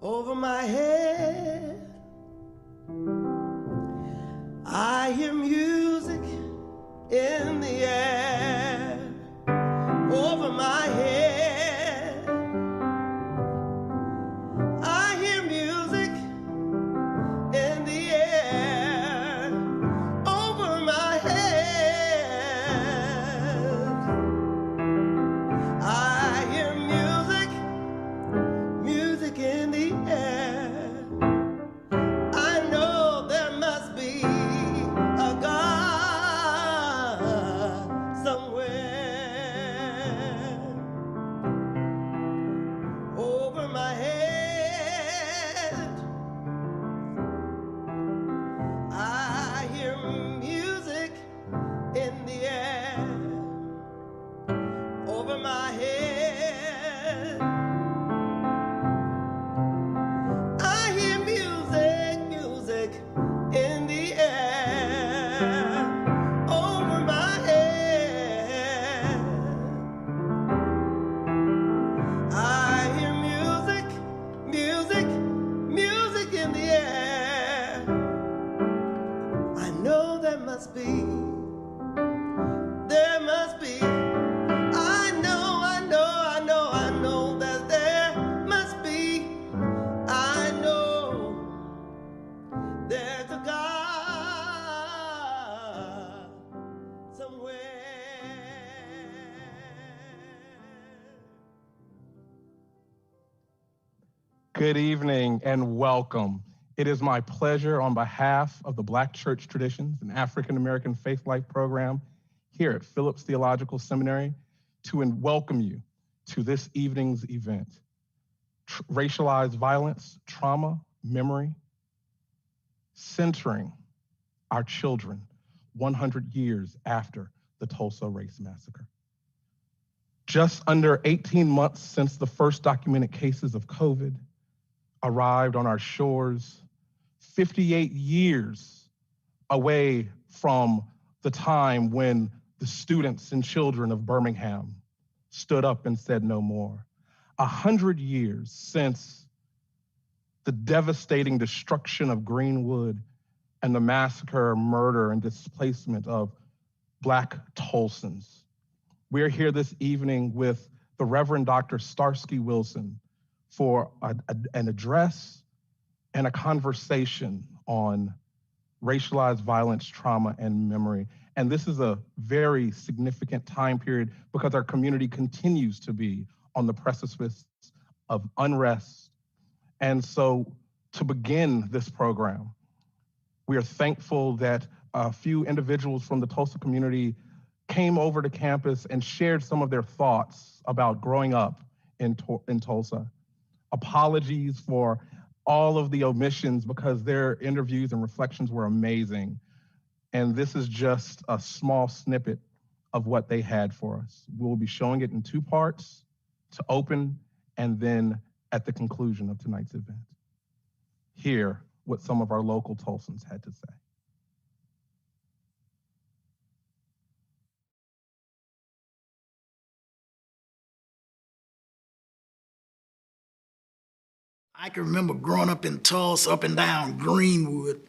over my head. I hear music in the air over my head. I hear music in the air over my head. I hear music in the air. I know there must be a God somewhere. Over my head, I hear music in the air. Over my head, I hear music in the air. Over my head, I hear music in the air. I know there must be. I know that there must be. I know there's a God somewhere. Good evening and welcome. It is my pleasure on behalf of the Black Church Traditions and African American Faith Life program here at Phillips Theological Seminary to welcome you to this evening's event, Racialized Violence, Trauma, Memory, centering our children 100 years after the Tulsa Race Massacre. Just under 18 months since the first documented cases of COVID arrived on our shores, 58 years away from the time when the students and children of Birmingham stood up and said no more. 100 years since the devastating destruction of Greenwood and the massacre, murder, and displacement of Black Tulsans. We're here this evening with the Reverend Dr. Starsky Wilson for an address and a conversation on racialized violence, trauma, and memory. And this is a very significant time period because our community continues to be on the precipice of unrest. And so to begin this program, we are thankful that a few individuals from the Tulsa community came over to campus and shared some of their thoughts about growing up in Tulsa. Apologies for all of the omissions because their interviews and reflections were amazing. And this is just a small snippet of what they had for us. We'll be showing it in two parts to open and then at the conclusion of tonight's event. Hear what some of our local Tulsans had to say. I can remember growing up in Tulsa, up and down Greenwood.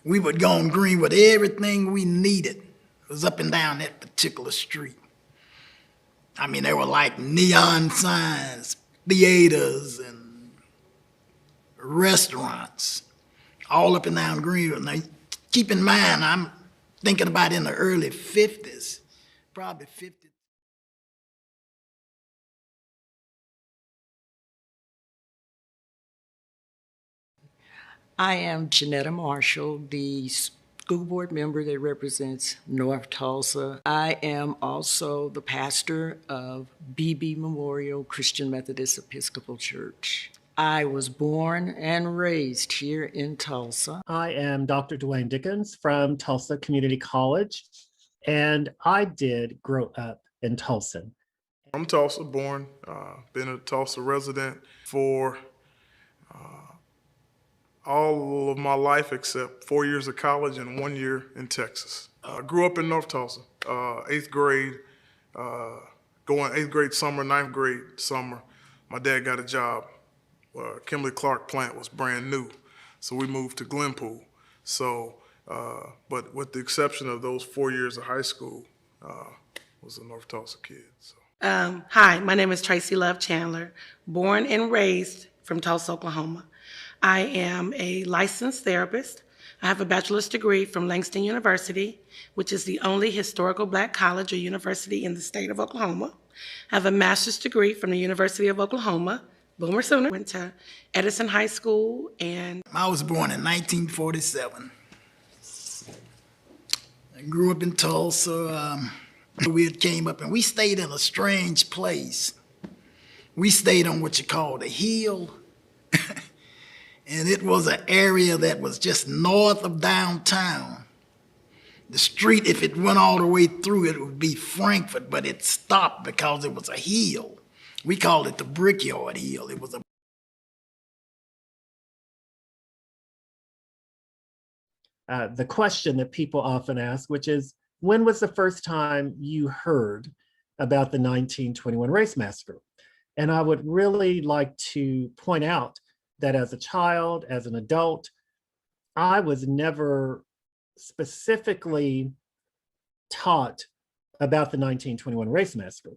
We would go on Greenwood. Everything we needed was up and down that particular street. I mean, there were like neon signs, theaters, and restaurants all up and down Greenwood. Now, keep in mind, I'm thinking about in the early 50s, probably 50. I am Janetta Marshall, the school board member that represents North Tulsa. I am also the pastor of BB Memorial Christian Methodist Episcopal Church. I was born and raised here in Tulsa. I am Dr. Dwayne Dickens from Tulsa Community College, and I did grow up in Tulsa. I'm Tulsa born, been a Tulsa resident for all of my life except 4 years of college and 1 year in Texas. Grew up in North Tulsa, 8th grade, going 8th grade summer, 9th grade summer. My dad got a job Kimberly Clark plant was brand new, so we moved to Glenpool. So, but with the exception of those 4 years of high school, was a North Tulsa kid. So. Hi, my name is Tracy Love Chandler, born and raised from Tulsa, Oklahoma. I am a licensed therapist. I have a bachelor's degree from Langston University, which is the only historical black college or university in the state of Oklahoma. I have a master's degree from the University of Oklahoma, Boomer Sooner. Went to Edison High School and... I was born in 1947. I grew up in Tulsa. We had came up and we stayed in a strange place. We stayed on what you call the hill. And it was an area that was just north of downtown. The street, if it went all the way through, it would be Frankfurt, but it stopped because it was a hill. We called it the Brickyard Hill. It was a... The question that people often ask, which is, when was the first time you heard about the 1921 Race Massacre? And I would really like to point out that as a child, as an adult, I was never specifically taught about the 1921 Race Massacre.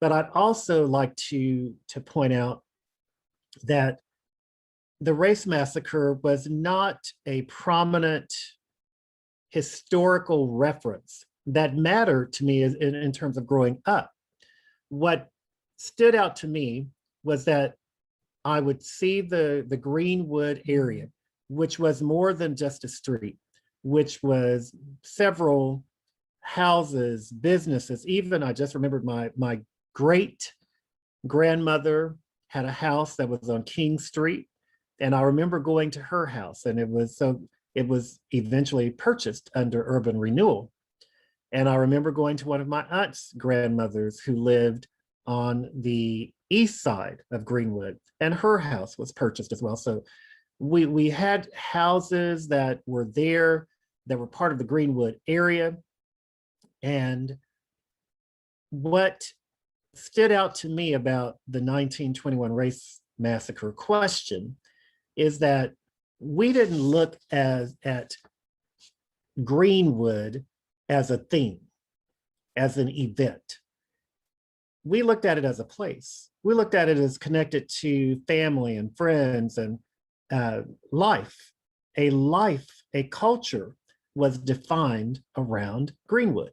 But I'd also like to point out that the Race Massacre was not a prominent historical reference that mattered to me in terms of growing up. What stood out to me was that I would see the Greenwood area, which was more than just a street, which was several houses, businesses. Even I just remembered my great grandmother had a house that was on King Street. And I remember going to her house, and it was eventually purchased under urban renewal. And I remember going to one of my aunt's grandmothers who lived on the east side of Greenwood, and her house was purchased as well. So we had houses that were there that were part of the Greenwood area. And what stood out to me about the 1921 Race Massacre question is that we didn't look at Greenwood as a theme, as an event. We looked at it as a place. We looked at it as connected to family and friends and life. A culture was defined around Greenwood.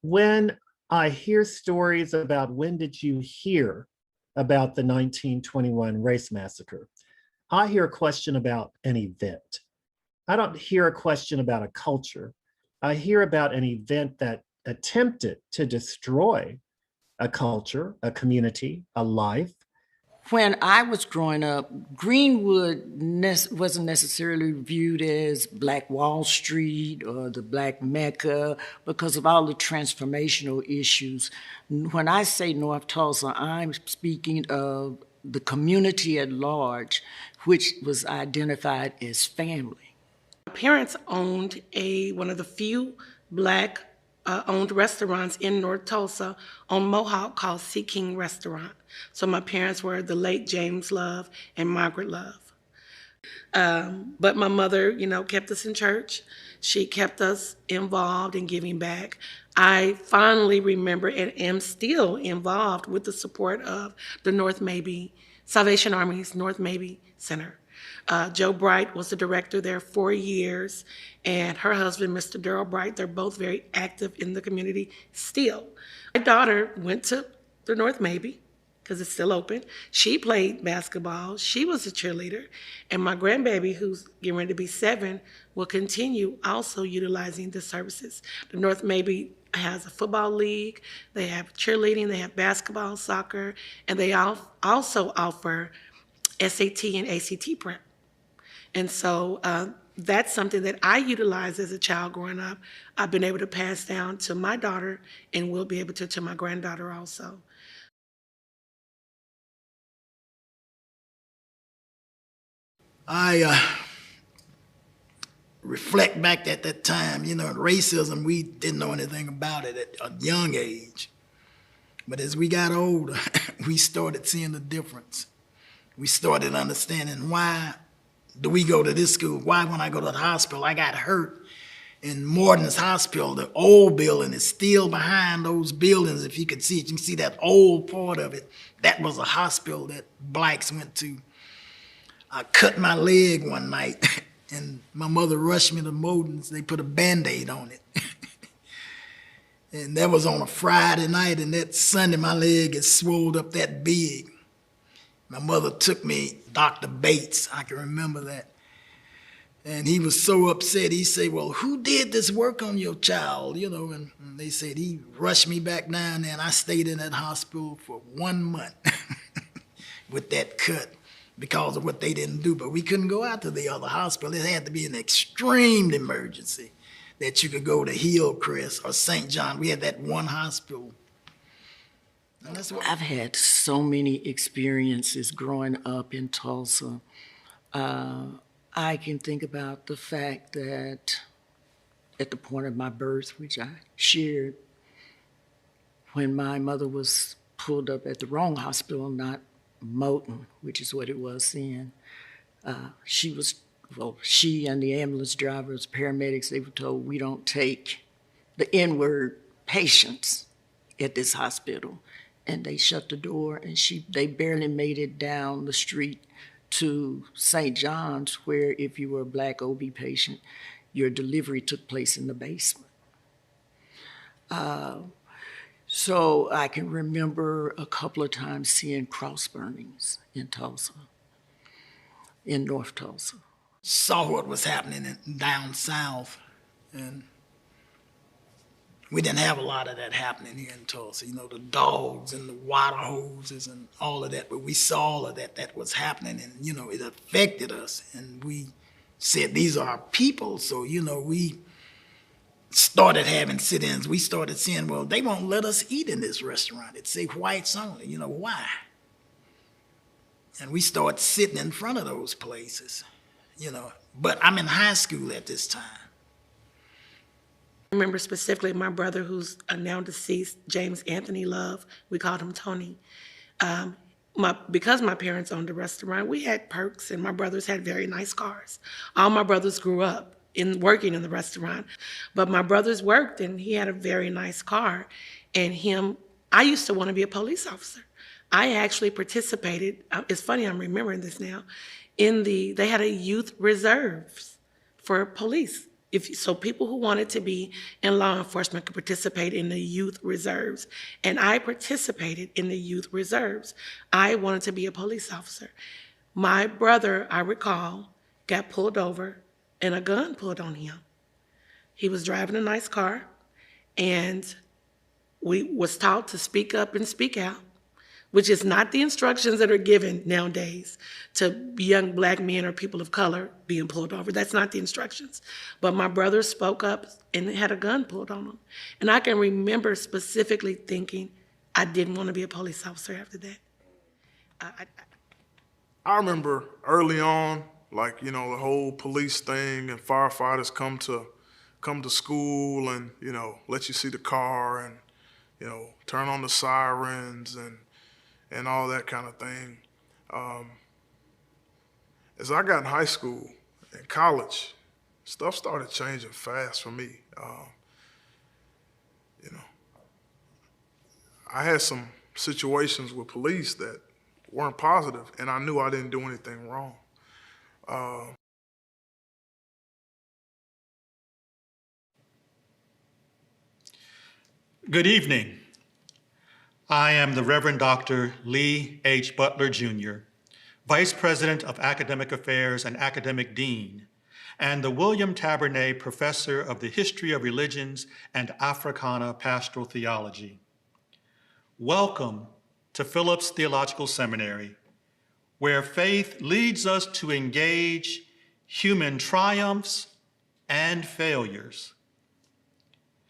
When I hear stories about when did you hear about the 1921 Race Massacre, I hear a question about an event. I don't hear a question about a culture. I hear about an event that attempted to destroy a culture, a community, a life. When I was growing up, Greenwood wasn't necessarily viewed as Black Wall Street or the Black Mecca because of all the transformational issues. When I say North Tulsa, I'm speaking of the community at large, which was identified as family. My parents owned one of the few Black owned restaurants in North Tulsa on Mohawk called Sea King Restaurant. So my parents were the late James Love and Margaret Love. But my mother, kept us in church. She kept us involved in giving back. I fondly remember and am still involved with the support of the North Mabee, Salvation Army's North Mabee Center. Joe Bright was the director there 4 years, and her husband, Mr. Darrell Bright, they're both very active in the community still. My daughter went to the North Mabee because it's still open. She played basketball. She was a cheerleader. And my grandbaby, who's getting ready to be 7, will continue also utilizing the services. The North Mabee has a football league. They have cheerleading. They have basketball, soccer, and they also offer SAT and ACT prep. And so that's something that I utilized as a child growing up. I've been able to pass down to my daughter and will be able to my granddaughter also. I reflect back at that time, racism, we didn't know anything about it at a young age. But as we got older, we started seeing the difference. we started understanding why do we go to this school? Why when I go to the hospital, I got hurt in Morton's Hospital, the old building is still behind those buildings. If you could see it, you can see that old part of it. That was a hospital that blacks went to. I cut my leg one night and my mother rushed me to Morton's. They put a Band-Aid on it. And that was on a Friday night, and that Sunday my leg had swelled up that big. My mother took me, Dr. Bates, I can remember that. And he was so upset, he said, well, who did this work on your child? You know, and they said he rushed me back down there, and I stayed in that hospital for 1 month with that cut because of what they didn't do. But we couldn't go out to the other hospital. It had to be an extreme emergency that you could go to Hillcrest or St. John. We had that one hospital. And that's what I've had so many experiences growing up in Tulsa. I can think about the fact that at the point of my birth, which I shared, when my mother was pulled up at the wrong hospital, not Moton, which is what it was then, she and the ambulance drivers, paramedics, they were told, we don't take the N-word patients at this hospital. And they shut the door, and they barely made it down the street to St. John's, where if you were a Black OB patient, your delivery took place in the basement. So I can remember a couple of times seeing cross burnings in Tulsa, in North Tulsa. Saw what was happening down south, and we didn't have a lot of that happening here in Tulsa. You know, the dogs and the water hoses and all of that, but we saw all of that was happening, and, you know, it affected us. And we said, these are our people. So, you know, we started having sit-ins. We started saying, well, they won't let us eat in this restaurant. It say whites only. You know, why? And we started sitting in front of those places, you know. But I'm in high school at this time. I remember specifically my brother, who's now deceased, James Anthony Love, we called him Tony. Because my parents owned a restaurant, we had perks, and my brothers had very nice cars. All my brothers grew up working in the restaurant, but my brothers worked, and he had a very nice car. And I used to want to be a police officer. I actually participated, it's funny I'm remembering this now, they had a youth reserves for police. So people who wanted to be in law enforcement could participate in the youth reserves. And I participated in the youth reserves. I wanted to be a police officer. My brother, I recall, got pulled over and a gun pulled on him. He was driving a nice car, and we was taught to speak up and speak out, which is not the instructions that are given nowadays to young Black men or people of color being pulled over. That's not the instructions. But my brother spoke up and had a gun pulled on him. And I can remember specifically thinking, I didn't want to be a police officer after that. I remember early on, like, you know, the whole police thing, and firefighters come to school and, you know, let you see the car and, you know, turn on the sirens and all that kind of thing. As I got in high school and college, stuff started changing fast for me. You know, I had some situations with police that weren't positive, and I knew I didn't do anything wrong. Good evening. I am the Reverend Dr. Lee H. Butler, Jr., Vice President of Academic Affairs and Academic Dean, and the William Tabernet Professor of the History of Religions and Africana Pastoral Theology. Welcome to Phillips Theological Seminary, where faith leads us to engage human triumphs and failures.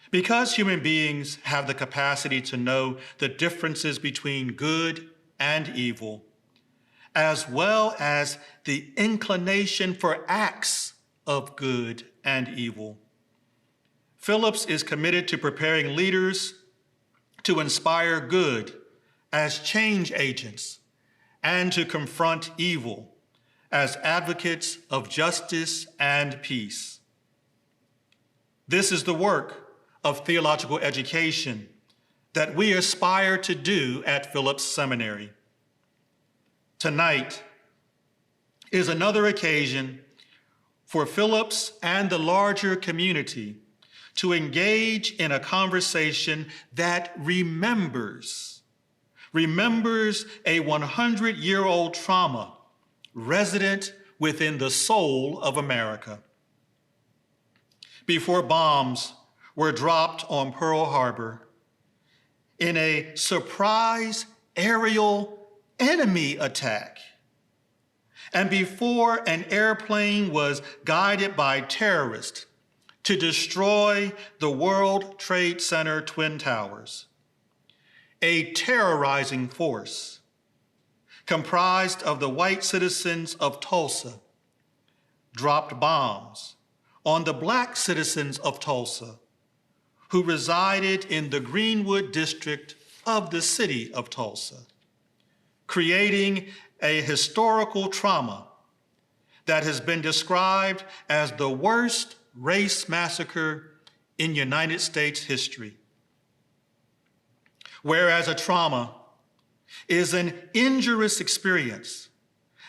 Because human beings have the capacity to know the differences between good and evil, as well as the inclination for acts of good and evil, Phillips is committed to preparing leaders to inspire good as change agents and to confront evil as advocates of justice and peace. This is the work of theological education that we aspire to do at Phillips Seminary. Tonight is another occasion for Phillips and the larger community to engage in a conversation that remembers a 100-year-old trauma resident within the soul of America. Before bombs were dropped on Pearl Harbor, in a surprise aerial enemy attack, and before an airplane was guided by terrorists to destroy the World Trade Center Twin Towers, a terrorizing force comprised of the white citizens of Tulsa dropped bombs on the Black citizens of Tulsa who resided in the Greenwood district of the city of Tulsa, creating a historical trauma that has been described as the worst race massacre in United States history. Whereas a trauma is an injurious experience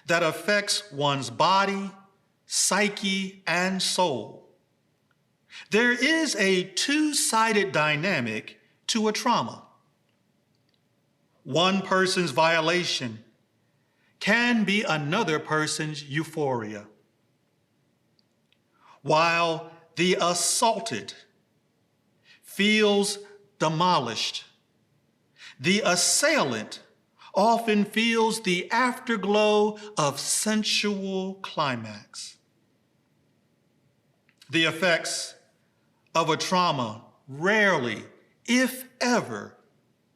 that affects one's body, psyche, and soul, there is a two-sided dynamic to a trauma. One person's violation can be another person's euphoria, while the assaulted feels demolished. The assailant often feels the afterglow of sensual climax. The effects of a trauma rarely, if ever,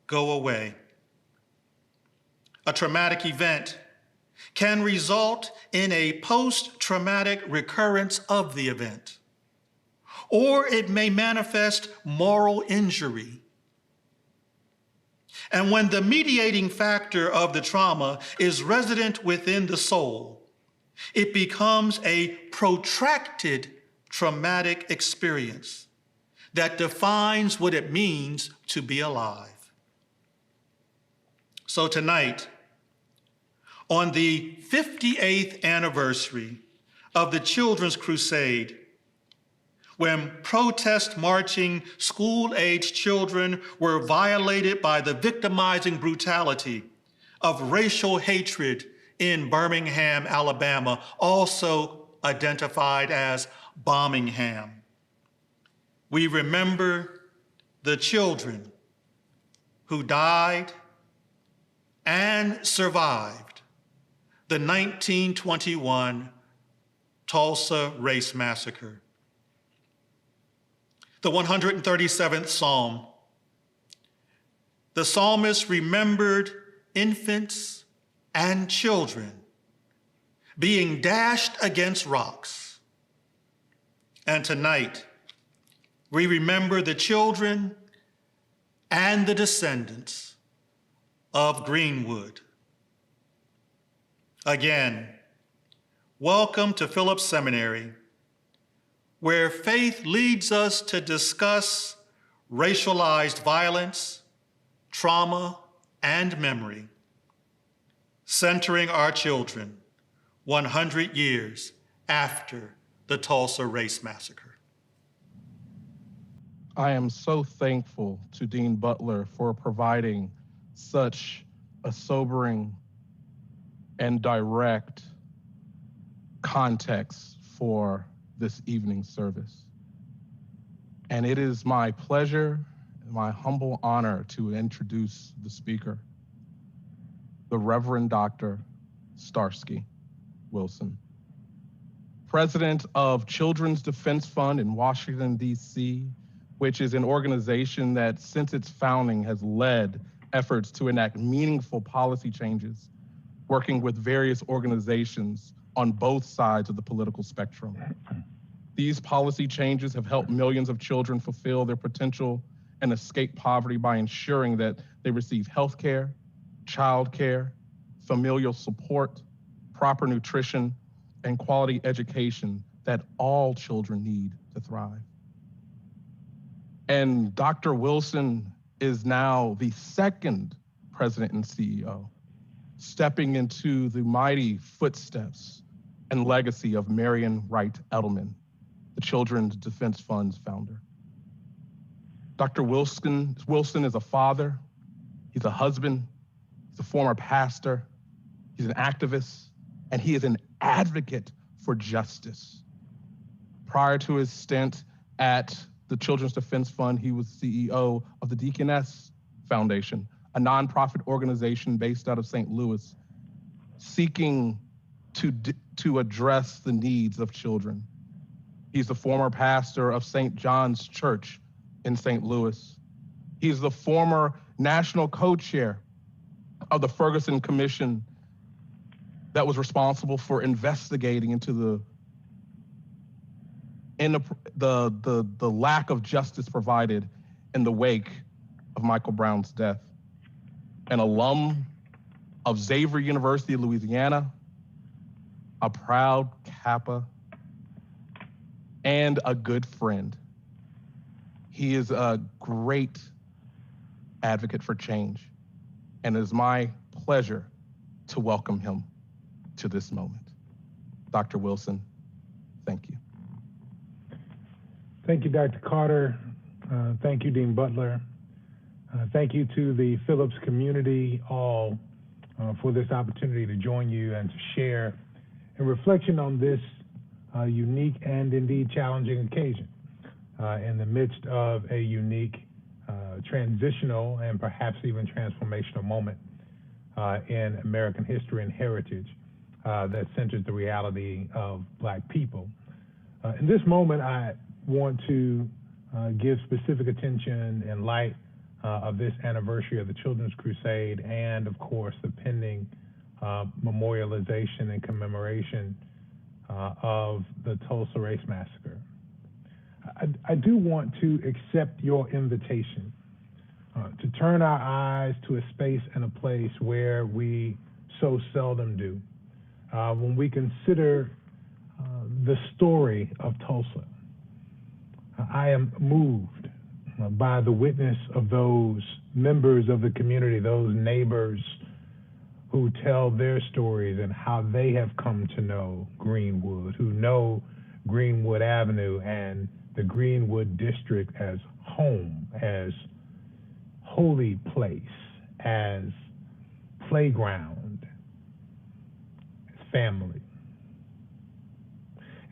go away. A traumatic event can result in a post-traumatic recurrence of the event, or it may manifest moral injury. And when the mediating factor of the trauma is resident within the soul, it becomes a protracted traumatic experience that defines what it means to be alive. So tonight, on the 58th anniversary of the Children's Crusade, when protest marching school-aged children were violated by the victimizing brutality of racial hatred in Birmingham, Alabama, also identified as Bombingham. We remember the children who died and survived the 1921 Tulsa Race Massacre. The 137th Psalm. The psalmist remembered infants and children being dashed against rocks. And tonight, we remember the children and the descendants of Greenwood. Again, welcome to Phillips Seminary, where faith leads us to discuss racialized violence, trauma, and memory, centering our children 100 years after the Tulsa Race Massacre. I am so thankful to Dean Butler for providing such a sobering and direct context for this evening's service. And it is my pleasure and my humble honor to introduce the speaker, the Reverend Dr. Starsky Wilson, president of Children's Defense Fund in Washington, D.C., which is an organization that since its founding has led efforts to enact meaningful policy changes, working with various organizations on both sides of the political spectrum. These policy changes have helped millions of children fulfill their potential and escape poverty by ensuring that they receive health care, child care, familial support, proper nutrition, and quality education that all children need to thrive. And Dr. Wilson is now the second president and CEO, stepping into the mighty footsteps and legacy of Marion Wright Edelman, the Children's Defense Fund's founder. Dr. Wilson is a father, he's a husband, he's a former pastor, he's an activist, and he is an advocate for justice. Prior to his stint at the Children's Defense Fund, he was CEO of the Deaconess Foundation, a nonprofit organization based out of St. Louis, seeking to address the needs of children. He's the former pastor of St. John's Church in St. Louis. He's the former national co-chair of the Ferguson Commission that was responsible for investigating into the lack of justice provided in the wake of Michael Brown's death. An alum of Xavier University of Louisiana, a proud Kappa, and a good friend. He is a great advocate for change, and it is my pleasure to welcome him to this moment. Dr. Wilson, thank you. Thank you, Dr. Carter. Thank you, Dean Butler. Thank you to the Phillips community all for this opportunity to join you and to share a reflection on this unique and indeed challenging occasion in the midst of a unique transitional and perhaps even transformational moment in American history and heritage that centers the reality of Black people. In this moment, I want to give specific attention in light of this anniversary of the Children's Crusade and, of course, the pending memorialization and commemoration of the Tulsa Race Massacre. I do want to accept your invitation to turn our eyes to a space and a place where we so seldom do. When we consider the story of Tulsa, I am moved by the witness of those members of the community, those neighbors who tell their stories and how they have come to know Greenwood, who know Greenwood Avenue and the Greenwood District as home, as holy place, as playground, as family.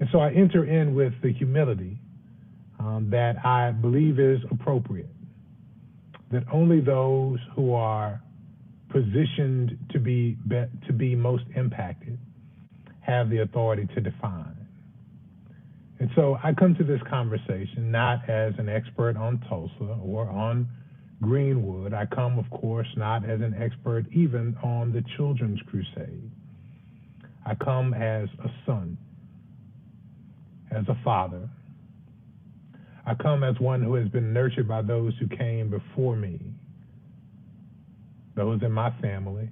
And so I enter in with the humility that I believe is appropriate, that only those who are positioned to be most impacted have the authority to define. And so I come to this conversation not as an expert on Tulsa or on Greenwood. I come, of course, not as an expert even on the Children's Crusade. I come as a son, as a father. I come as one who has been nurtured by those who came before me, those in my family,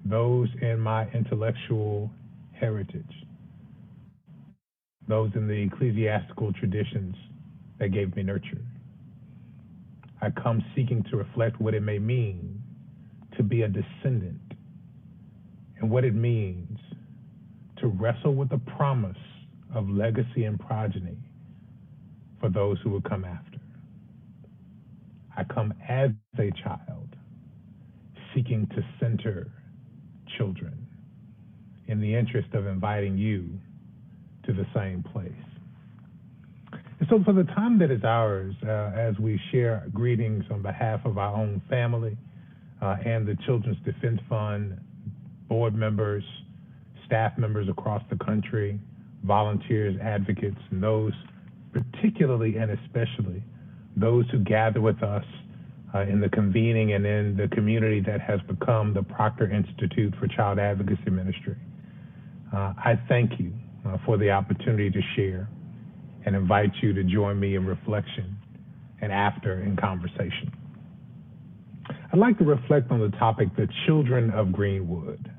those in my intellectual heritage, those in the ecclesiastical traditions that gave me nurture. I come seeking to reflect what it may mean to be a descendant and what it means to wrestle with the promise of legacy and progeny for those who will come after. I come as a child, seeking to center children in the interest of inviting you to the same place. And so for the time that is ours, as we share greetings on behalf of our own family and the Children's Defense Fund, board members, staff members across the country, volunteers, advocates, and those particularly and especially those who gather with us in the convening and in the community that has become the Proctor Institute for Child Advocacy Ministry. I thank you for the opportunity to share and invite you to join me in reflection and after in conversation. I'd like to reflect on the topic, the children of Greenwood,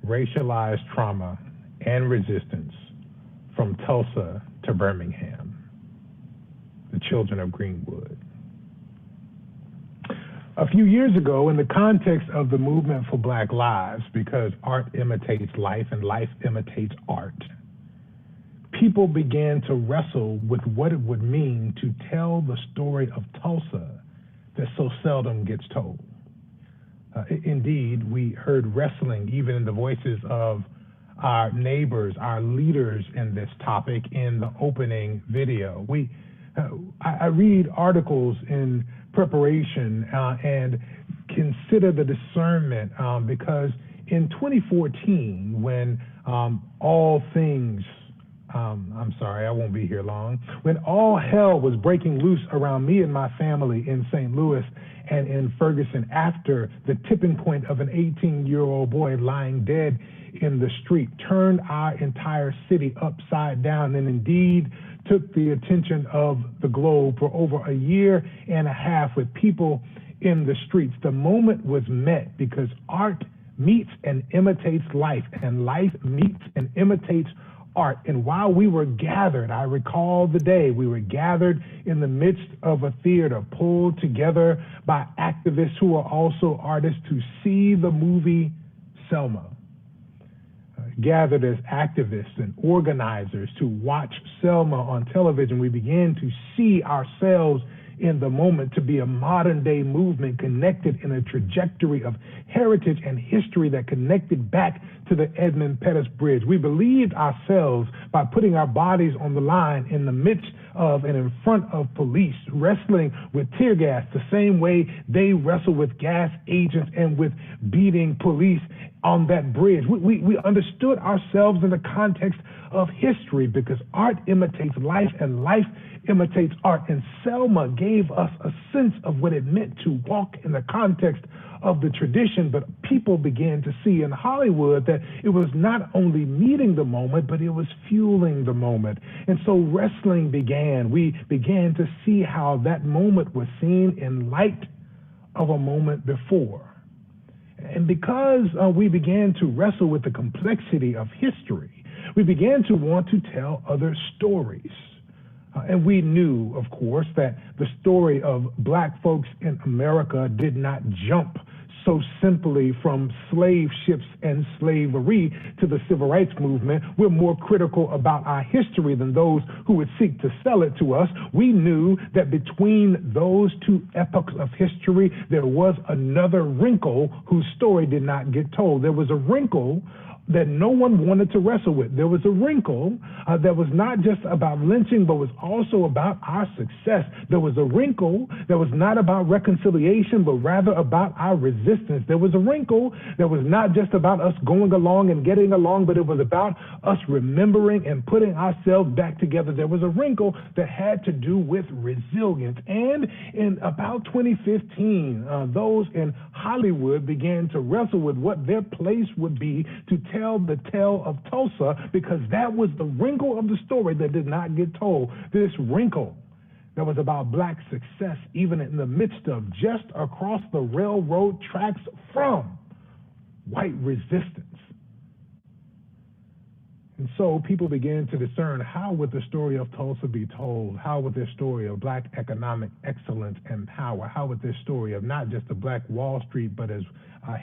racialized trauma and resistance from Tulsa to Birmingham, the children of Greenwood. A few years ago, in the context of the movement for Black Lives, because art imitates life and life imitates art, people began to wrestle with what it would mean to tell the story of Tulsa that so seldom gets told. Indeed, we heard wrestling even in the voices of our neighbors, our leaders in this topic in the opening video. I read articles in preparation and consider the discernment because in 2014, when all things, I'm sorry, I won't be here long, when all hell was breaking loose around me and my family in St. Louis and in Ferguson after the tipping point of an 18-year-old boy lying dead in the street turned our entire city upside down and indeed took the attention of the globe for over a year and a half with people in the streets. The moment was met because art meets and imitates life, and life meets and imitates art. And while we were gathered, I recall the day we were gathered in the midst of a theater pulled together by activists who are also artists to see the movie Selma. Gathered as activists and organizers to watch Selma on television, we began to see ourselves in the moment to be a modern day movement connected in a trajectory of heritage and history that connected back to the Edmund Pettus Bridge. We believed ourselves by putting our bodies on the line in the midst of and in front of police, wrestling with tear gas the same way they wrestle with gas agents and with beating police on that bridge. We understood ourselves in the context of history because art imitates life and life imitates art. And Selma gave us a sense of what it meant to walk in the context of the tradition, but people began to see in Hollywood that it was not only meeting the moment, but it was fueling the moment. And so wrestling began. We began to see how that moment was seen in light of a moment before. And because we began to wrestle with the complexity of history, we began to want to tell other stories. And we knew, of course, that the story of Black folks in America did not jump so simply from slave ships and slavery to the civil rights movement. We're more critical about our history than those who would seek to sell it to us. We knew that between those two epochs of history, there was another wrinkle whose story did not get told. There was a wrinkle that no one wanted to wrestle with. There was a wrinkle that was not just about lynching, but was also about our success. There was a wrinkle that was not about reconciliation, but rather about our resistance. There was a wrinkle that was not just about us going along and getting along, but it was about us remembering and putting ourselves back together. There was a wrinkle that had to do with resilience. And in about 2015, those in Hollywood began to wrestle with what their place would be to tell the tale of Tulsa, because that was the wrinkle of the story that did not get told. This wrinkle that was about Black success, even in the midst of just across the railroad tracks from white resistance. And so people began to discern, how would the story of Tulsa be told? How would this story of Black economic excellence and power? How would this story of not just a Black Wall Street, but as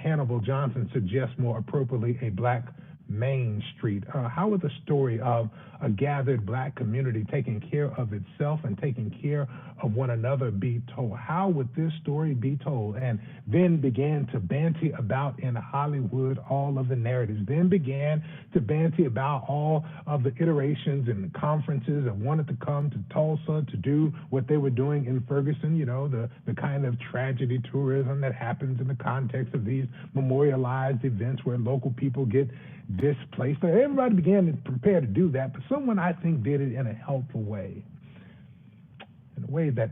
Hannibal Johnson suggests more appropriately, a Black Main Street? How would the story of a gathered Black community taking care of itself and taking care of one another be told? How would this story be told? And then began to banty about in Hollywood all of the narratives, then began to banty about all of the iterations and the conferences that wanted to come to Tulsa to do what they were doing in Ferguson, the kind of tragedy tourism that happens in the context of these memorialized events where local people get displaced. So everybody began to prepare to do that, but someone, I think, did it in a helpful way, in a way that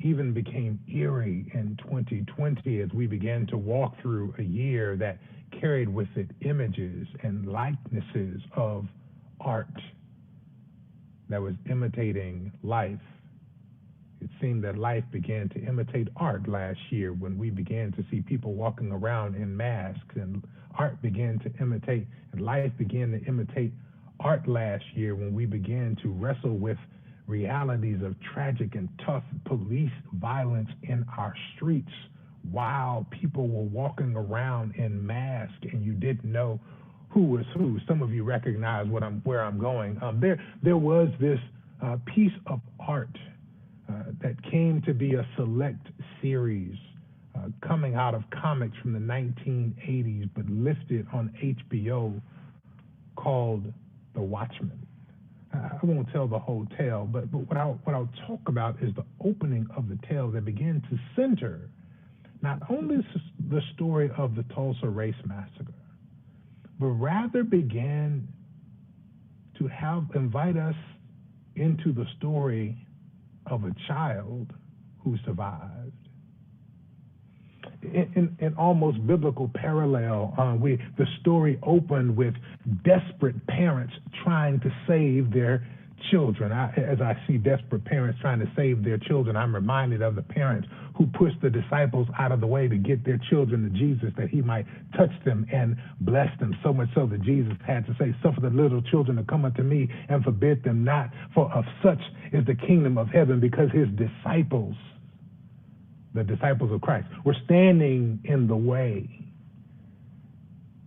even became eerie in 2020 as we began to walk through a year that carried with it images and likenesses of art that was imitating life It seemed that life began to imitate art last year when we began to see people walking around in masks, and art began to imitate, and life began to imitate art last year when we began to wrestle with realities of tragic and tough police violence in our streets while people were walking around in masks and you didn't know who was who. Some of you recognize where I'm going. There was this piece of art that came to be a select series coming out of comics from the 1980s, but listed on HBO, called The Watchmen. I won't tell the whole tale, but what I'll talk about is the opening of the tale that began to center not only the story of the Tulsa Race Massacre, but rather began to invite us into the story of a child who survived. In almost biblical parallel, the story opened with desperate parents trying to save their children. As I see desperate parents trying to save their children, I'm reminded of the parents who pushed the disciples out of the way to get their children to Jesus that he might touch them and bless them, so much so that Jesus had to say, "Suffer the little children to come unto me and forbid them not, for of such is the kingdom of heaven," because his disciples, the disciples of Christ, were standing in the way.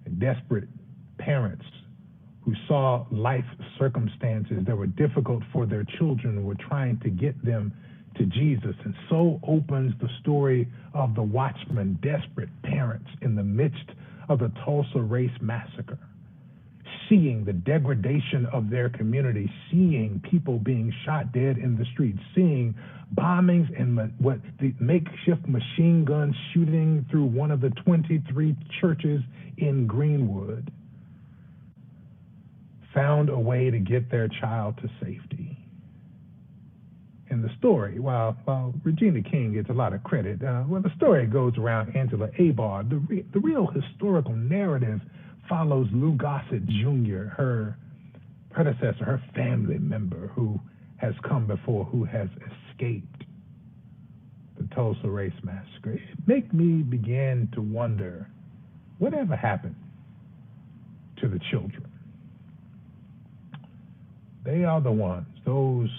And desperate parents who saw life circumstances that were difficult for their children were trying to get them to Jesus. And so opens the story of the Watchmen, desperate parents in the midst of the Tulsa Race Massacre, seeing the degradation of their community, seeing people being shot dead in the streets, seeing bombings and the makeshift machine guns shooting through one of the 23 churches in Greenwood, found a way to get their child to safety. In the story, while Regina King gets a lot of credit, the story goes around Angela Abard. The real historical narrative follows Lou Gossett Jr., her predecessor, her family member who has come before, who has escaped the Tulsa Race Massacre. It made me begin to wonder, whatever happened to the children? They are the ones, those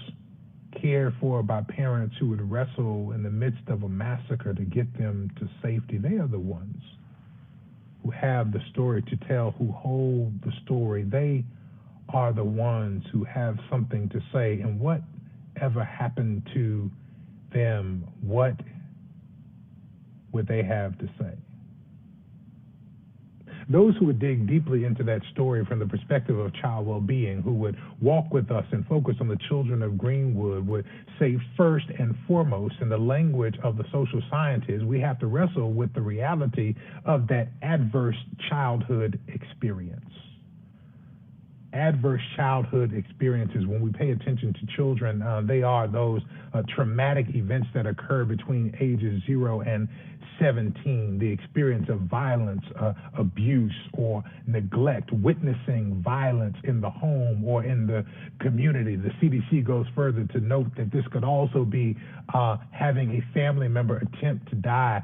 cared for by parents who would wrestle in the midst of a massacre to get them to safety. They are the ones who have the story to tell, who hold the story. They are the ones who have something to say. And whatever happened to them, what would they have to say? Those who would dig deeply into that story from the perspective of child well-being, who would walk with us and focus on the children of Greenwood, would say first and foremost, in the language of the social scientists, we have to wrestle with the reality of that adverse childhood experience. Adverse childhood experiences, when we pay attention to children, they are those traumatic events that occur between ages 0 and 17, the experience of violence, abuse, or neglect, witnessing violence in the home or in the community. The CDC goes further to note that this could also be having a family member attempt to die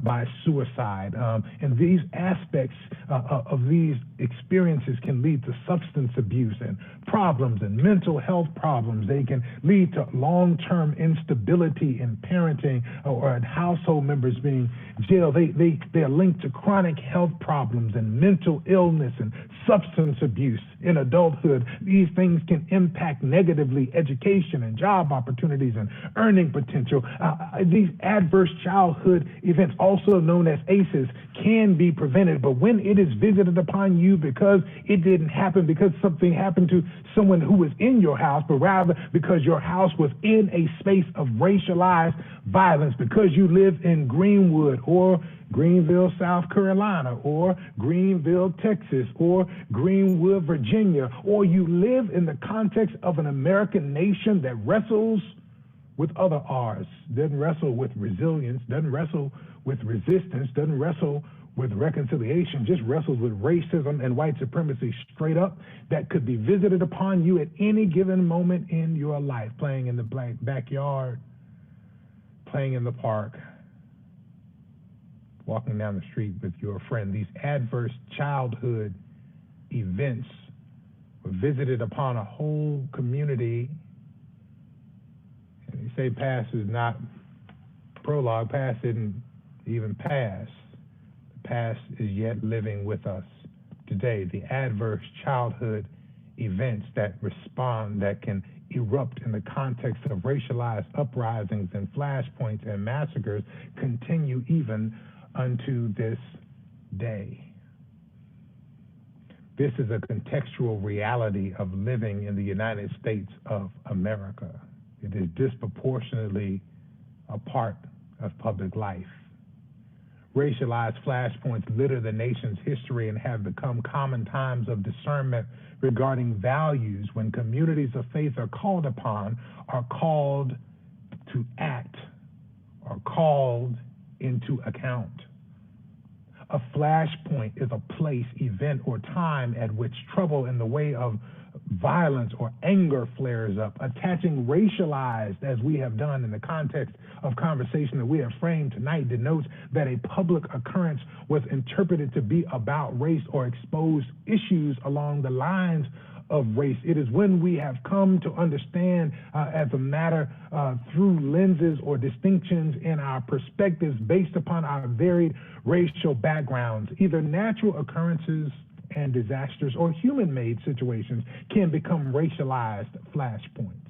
by suicide. And these aspects of these experiences can lead to substance abuse and problems and mental health problems. They can lead to long-term instability in parenting or in household members being jailed. They are linked to chronic health problems and mental illness and substance abuse in adulthood. These things can impact negatively education and job opportunities and earning potential. These adverse childhood events, also known as ACEs, can be prevented, but when it is visited upon you because it didn't happen because something happened to someone who was in your house, but rather because your house was in a space of racialized violence, because you live in Greenwood or Greenville, South Carolina, or Greenville, Texas, or Greenwood, Virginia, or you live in the context of an American nation that wrestles with other R's, doesn't wrestle with resilience, doesn't wrestle with resistance, doesn't wrestle with reconciliation, just wrestles with racism and white supremacy straight up, that could be visited upon you at any given moment in your life, playing in the backyard playing in the park, walking down the street with your friend. These adverse childhood events were visited upon a whole community. And you say past is not prologue, past didn't even pass. The past is yet living with us today. The adverse childhood events that respond, that can erupt in the context of racialized uprisings and flashpoints and massacres continue even unto this day. This is a contextual reality of living in the United States of America. It is disproportionately a part of public life. Racialized flashpoints litter the nation's history and have become common times of discernment regarding values when communities of faith are called upon, are called to act, are called into account. A flashpoint is a place, event, or time at which trouble in the way of violence or anger flares up. Attaching racialized, as we have done in the context of conversation that we have framed tonight, denotes that a public occurrence was interpreted to be about race or expose issues along the lines of race. It is when we have come to understand as a matter through lenses or distinctions in our perspectives based upon our varied racial backgrounds. Either natural occurrences and disasters or human-made situations can become racialized flashpoints.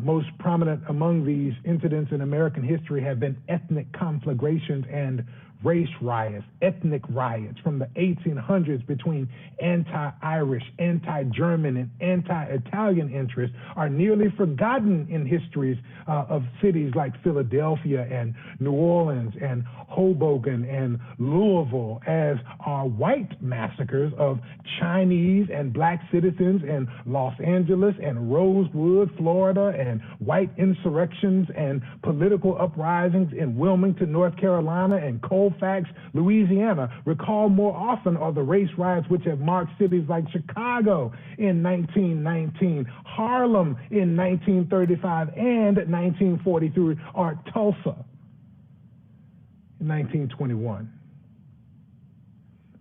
Most prominent among these incidents in American history have been ethnic conflagrations and race riots, ethnic riots from the 1800s between anti-Irish, anti-German, and anti-Italian interests are nearly forgotten in histories of cities like Philadelphia and New Orleans and Hoboken and Louisville, as are white massacres of Chinese and black citizens in Los Angeles and Rosewood, Florida, and white insurrections and political uprisings in Wilmington, North Carolina, and Colfax, Louisiana. Recall more often are the race riots which have marked cities like Chicago in 1919, Harlem in 1935, and 1943, or Tulsa in 1921.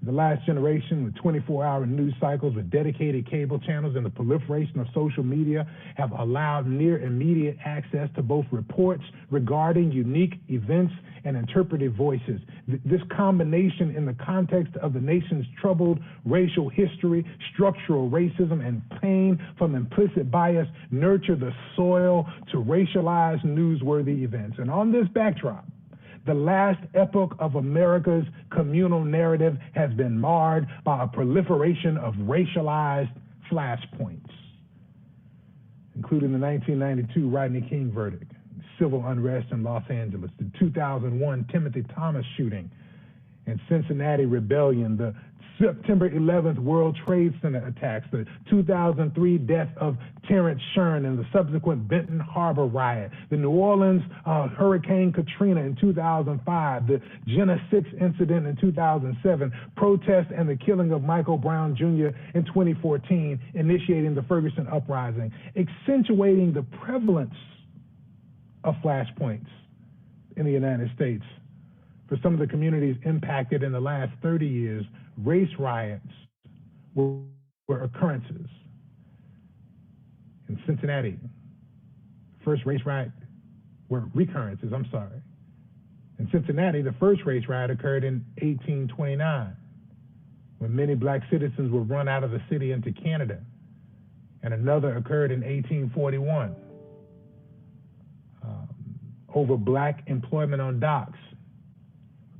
The last generation with 24-hour news cycles with dedicated cable channels and the proliferation of social media have allowed near immediate access to both reports regarding unique events and interpretive voices. This combination in the context of the nation's troubled racial history, structural racism, and pain from implicit bias nurture the soil to racialize newsworthy events. And on this backdrop, the last epoch of America's communal narrative has been marred by a proliferation of racialized flashpoints, including the 1992 Rodney King verdict, civil unrest in Los Angeles, the 2001 Timothy Thomas shooting and Cincinnati rebellion, the September 11th World Trade Center attacks, the 2003 death of Terrence Sherman and the subsequent Benton Harbor riot, the New Orleans Hurricane Katrina in 2005, the Jena 6 incident in 2007, protests and the killing of Michael Brown Jr. in 2014, initiating the Ferguson uprising, accentuating the prevalence of flashpoints in the United States. For some of the communities impacted in the last 30 years, race riots were occurrences. In Cincinnati, first race riot were recurrences, In Cincinnati, the first race riot occurred in 1829, when many black citizens were run out of the city into Canada, and another occurred in 1841 over black employment on docks.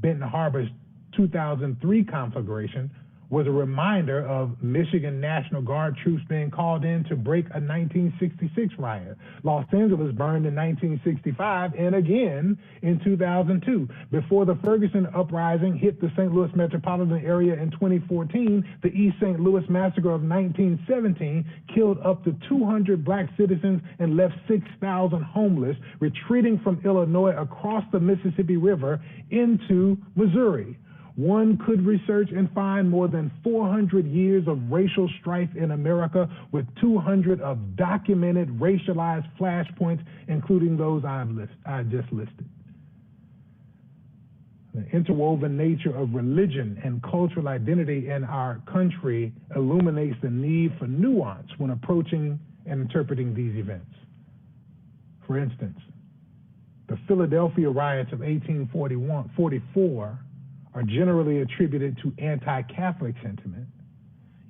Benton Harbor's 2003 conflagration was a reminder of Michigan National Guard troops being called in to break a 1966 riot. Los Angeles burned in 1965 and again in 2002. Before the Ferguson uprising hit the St. Louis metropolitan area in 2014, the East St. Louis Massacre of 1917 killed up to 200 black citizens and left 6,000 homeless, retreating from Illinois across the Mississippi River into Missouri. one could research and find more than 400 years of racial strife in America, with 200 of documented racialized flashpoints, including those I just listed. The interwoven nature of religion and cultural identity in our country illuminates the need for nuance when approaching and interpreting these events. For instance, the Philadelphia riots of 1844 are generally attributed to anti-Catholic sentiment,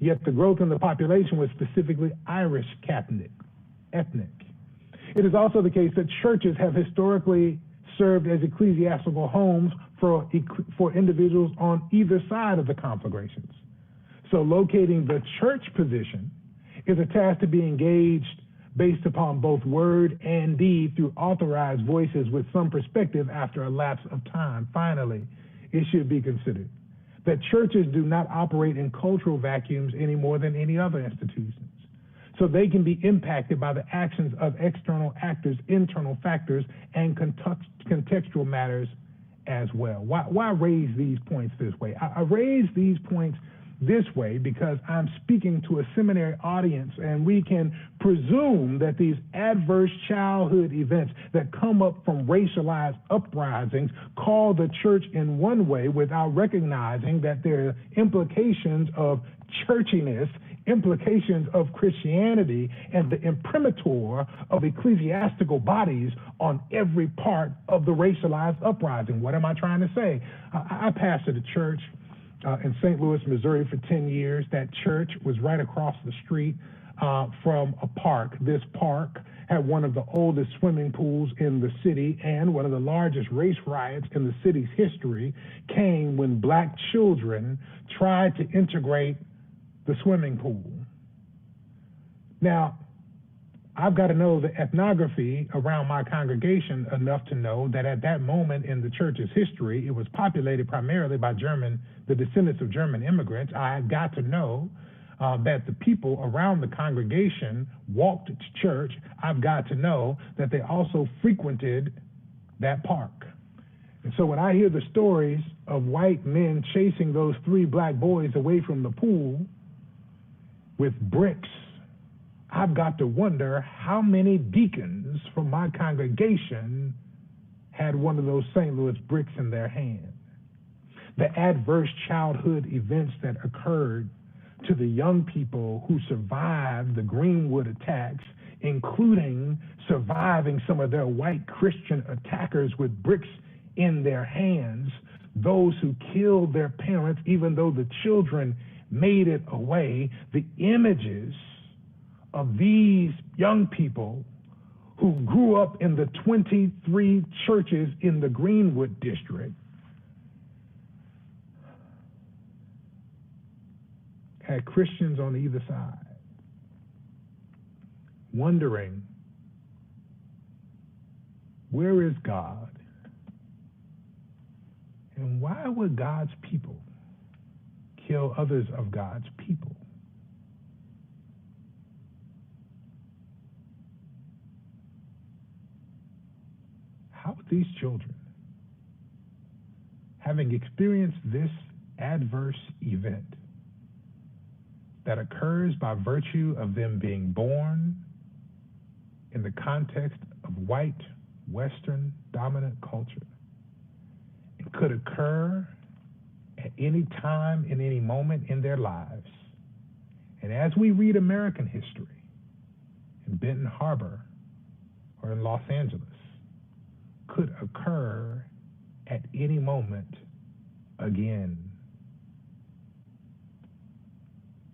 yet the growth in the population was specifically Irish Catholic, ethnic. It is also the case that churches have historically served as ecclesiastical homes for individuals on either side of the conflagrations. So locating the church position is a task to be engaged based upon both word and deed through authorized voices with some perspective after a lapse of time. Finally, it should be considered that churches do not operate in cultural vacuums any more than any other institutions. So they can be impacted by the actions of external actors, internal factors, and contextual matters as well. Why raise these points this way? I raise these points this way because I'm speaking to a seminary audience, and we can presume that these adverse childhood events that come up from racialized uprisings call the church in one way without recognizing that there are implications of churchiness, implications of Christianity, and the imprimatur of ecclesiastical bodies on every part of the racialized uprising. What am I trying to say? I pastored a church in St. Louis, Missouri for 10 years. That church was right across the street from a park. This park had one of the oldest swimming pools in the city, and one of the largest race riots in the city's history came when black children tried to integrate the swimming pool. Now, I've got to know the ethnography around my congregation enough to know that at that moment in the church's history, it was populated primarily by the descendants of German immigrants. I got to know that the people around the congregation walked to church. I've got to know that they also frequented that park. And so when I hear the stories of white men chasing those 3 black boys away from the pool with bricks, I've got to wonder how many deacons from my congregation had one of those St. Louis bricks in their hand. The adverse childhood events that occurred to the young people who survived the Greenwood attacks, including surviving some of their white Christian attackers with bricks in their hands, those who killed their parents even though the children made it away, the images of these young people who grew up in the 23 churches in the Greenwood district had Christians on either side, wondering, where is God? And why would God's people kill others of God's people? How would these children, having experienced this adverse event that occurs by virtue of them being born in the context of white, Western dominant culture, it could occur at any time, in any moment in their lives. And as we read American history in Benton Harbor or in Los Angeles, could occur at any moment again.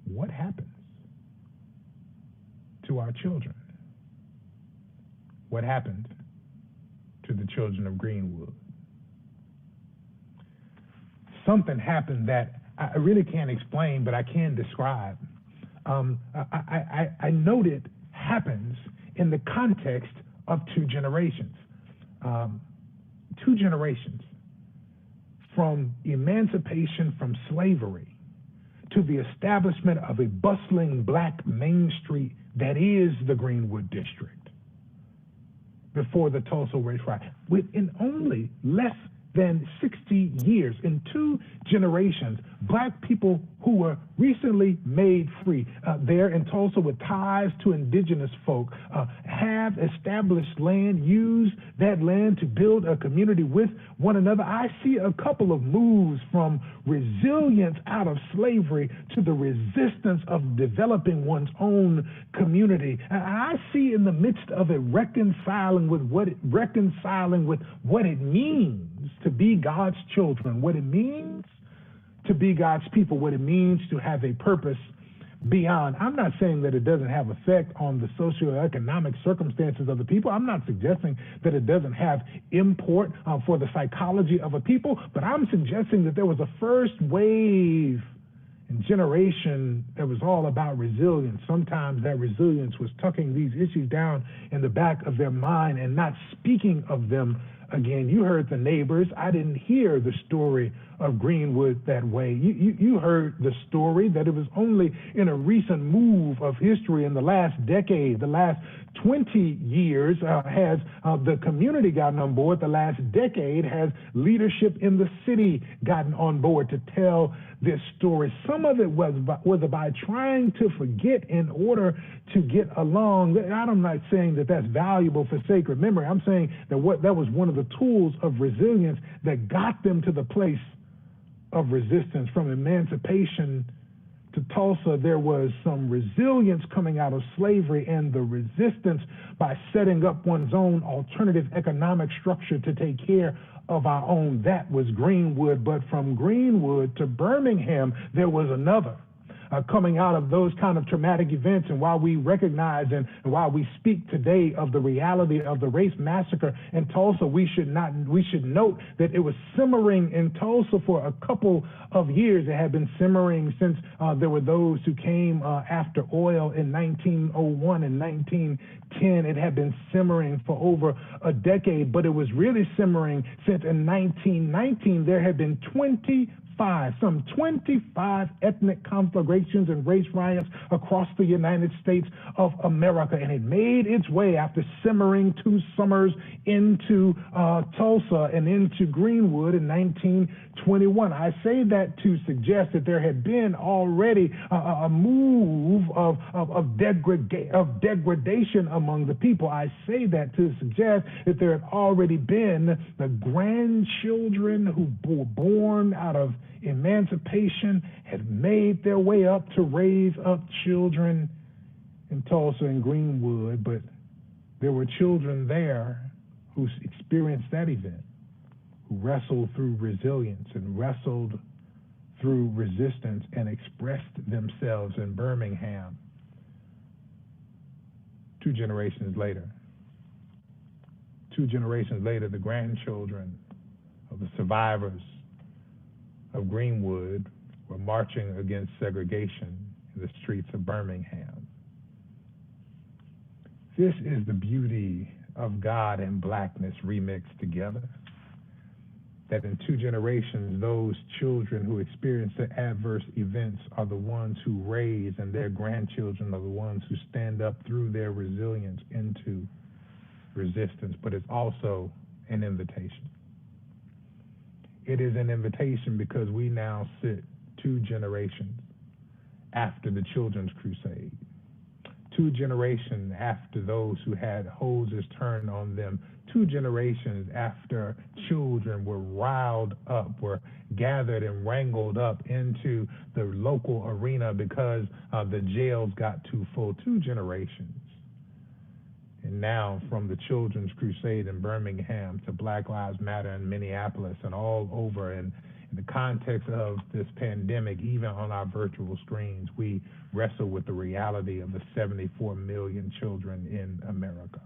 What happens to our children? What happened to the children of Greenwood? Something happened that I really can't explain, but I can describe. I note it happens in the context of 2 generations. 2 generations from emancipation from slavery to the establishment of a bustling black Main Street that is the Greenwood district before the Tulsa race riot. Within only less than 60 years. In 2 generations, black people who were recently made free there in Tulsa with ties to indigenous folk have established land, used that land to build a community with one another. I see a couple of moves from resilience out of slavery to the resistance of developing one's own community. I see in the midst of it reconciling with what it means to be God's children, what it means to be God's people, what it means to have a purpose beyond. I'm not saying that it doesn't have effect on the socioeconomic circumstances of the people. I'm not suggesting that it doesn't have import for the psychology of a people, but I'm suggesting that there was a first wave and generation that was all about resilience. Sometimes that resilience was tucking these issues down in the back of their mind and not speaking of them again. You heard the neighbors. I didn't hear the story of Greenwood that way. You heard the story that it was only in a recent move of history in the last decade, the last 20 years has the community gotten on board. The last decade has leadership in the city gotten on board to tell this story. Some of it was about trying to forget in order to get along. I'm not saying that that's valuable for sacred memory. I'm saying that that was one of the tools of resilience that got them to the place of resistance. From emancipation to Tulsa, there was some resilience coming out of slavery and the resistance by setting up one's own alternative economic structure to take care of our own. That was Greenwood. But from Greenwood to Birmingham, there was another. Coming out of those kind of traumatic events, and while we recognize and while we speak today of the reality of the race massacre in Tulsa, we should note that it was simmering in Tulsa for a couple of years. It had been simmering since there were those who came after oil in 1901 and 1910. It had been simmering for over a decade, but it was really simmering since in 1919 there had been some 25 ethnic conflagrations and race riots across the United States of America, and it made its way after simmering 2 summers into Tulsa and into Greenwood in 1921. I say that to suggest that there had been already a move of degradation among the people. I say that to suggest that there had already been the grandchildren who were born out of emancipation had made their way up to raise up children in Tulsa and Greenwood, but there were children there who experienced that event, who wrestled through resilience and wrestled through resistance and expressed themselves in Birmingham 2 generations later. 2 generations later, the grandchildren of the survivors of Greenwood were marching against segregation in the streets of Birmingham. This is the beauty of God and blackness remixed together, that in 2 generations, those children who experience the adverse events are the ones who raise, and their grandchildren are the ones who stand up through their resilience into resistance. But it's also an invitation. It is an invitation because we now sit 2 generations after the Children's Crusade, 2 generations after those who had hoses turned on them, 2 generations after children were riled up, were gathered and wrangled up into the local arena because the jails got too full. 2 generations. And now, from the Children's Crusade in Birmingham to Black Lives Matter in Minneapolis and all over, and in the context of this pandemic, even on our virtual screens, we wrestle with the reality of the 74 million children in America.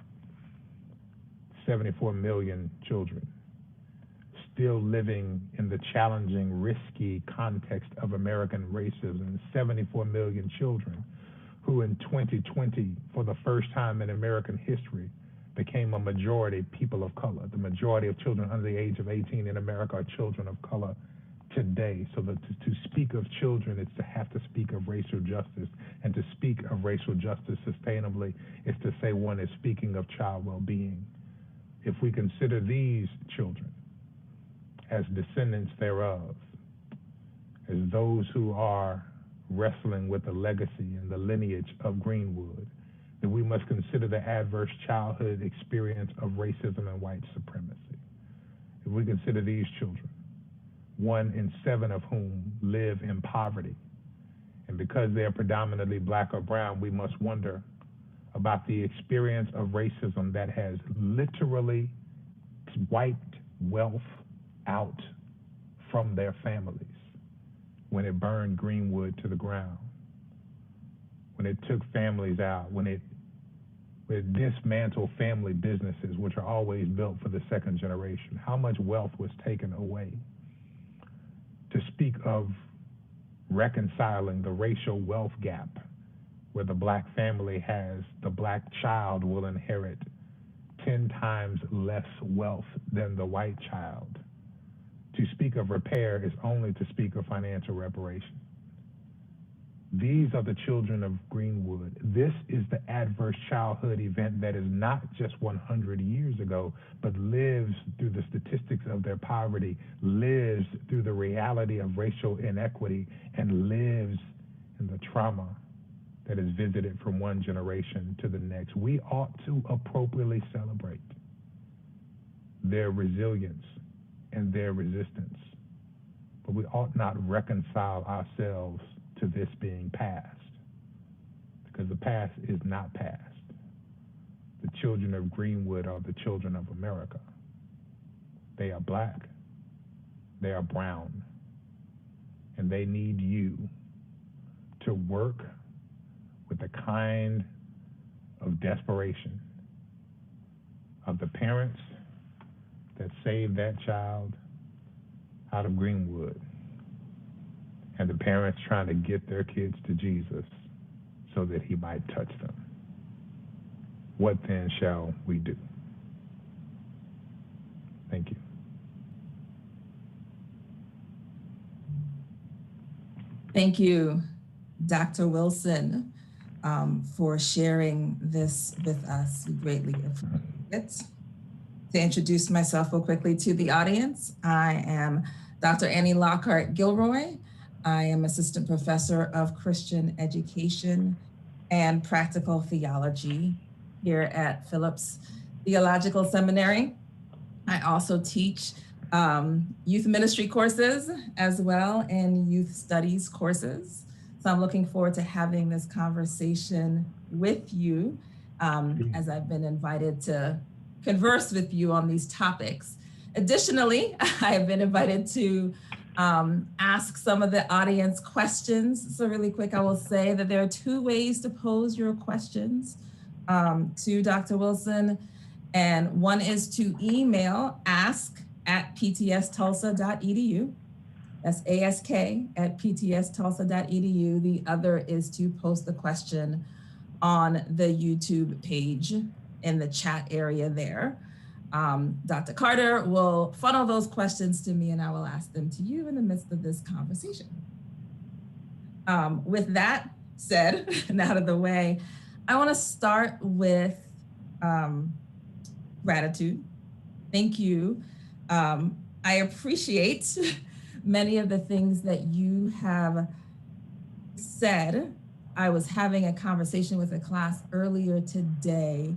74 million children still living in the challenging, risky context of American racism. 74 million children who in 2020, for the first time in American history, became a majority people of color. The majority of children under the age of 18 in America are children of color today. So that to speak of children is to have to speak of racial justice, and to speak of racial justice sustainably is to say one is speaking of child well-being. If we consider these children as descendants thereof, as those who are wrestling with the legacy and the lineage of Greenwood, that we must consider the adverse childhood experience of racism and white supremacy. If we consider these children, 1 in 7 of whom live in poverty, and because they're predominantly black or brown, we must wonder about the experience of racism that has literally wiped wealth out from their families when it burned Greenwood to the ground, when it took families out, when it dismantled family businesses, which are always built for the second generation. How much wealth was taken away? To speak of reconciling the racial wealth gap, where the black family has, the black child will inherit 10 times less wealth than the white child. To speak of repair is only to speak of financial reparation. These are the children of Greenwood. This is the adverse childhood event that is not just 100 years ago, but lives through the statistics of their poverty, lives through the reality of racial inequity, and lives in the trauma that is visited from one generation to the next. We ought to appropriately celebrate their resilience and their resistance, but we ought not reconcile ourselves to this being past, because the past is not past. The children of Greenwood are the children of America. They are black, they are brown, and they need you to work with the kind of desperation of the parents that saved that child out of Greenwood, and the parents trying to get their kids to Jesus so that he might touch them. What then shall we do? Thank you. Thank you, Dr. Wilson, for sharing this with us. We greatly appreciate it. To introduce myself real quickly to the audience, I am Dr. Annie Lockhart Gilroy. I am Assistant Professor of Christian Education and Practical Theology here at Phillips Theological Seminary. I also teach youth ministry courses as well and youth studies courses. So I'm looking forward to having this conversation with you as I've been invited to converse with you on these topics. Additionally, I have been invited to ask some of the audience questions. So really quick, I will say that there are 2 ways to pose your questions to Dr. Wilson. And one is to email ask@ptstulsa.edu. That's ask@ptstulsa.edu. The other is to post the question on the YouTube page in the chat area there. Dr. Carter will funnel those questions to me and I will ask them to you in the midst of this conversation. With that said and out of the way, I want to start with gratitude. Thank you. I appreciate many of the things that you have said. I was having a conversation with a class earlier today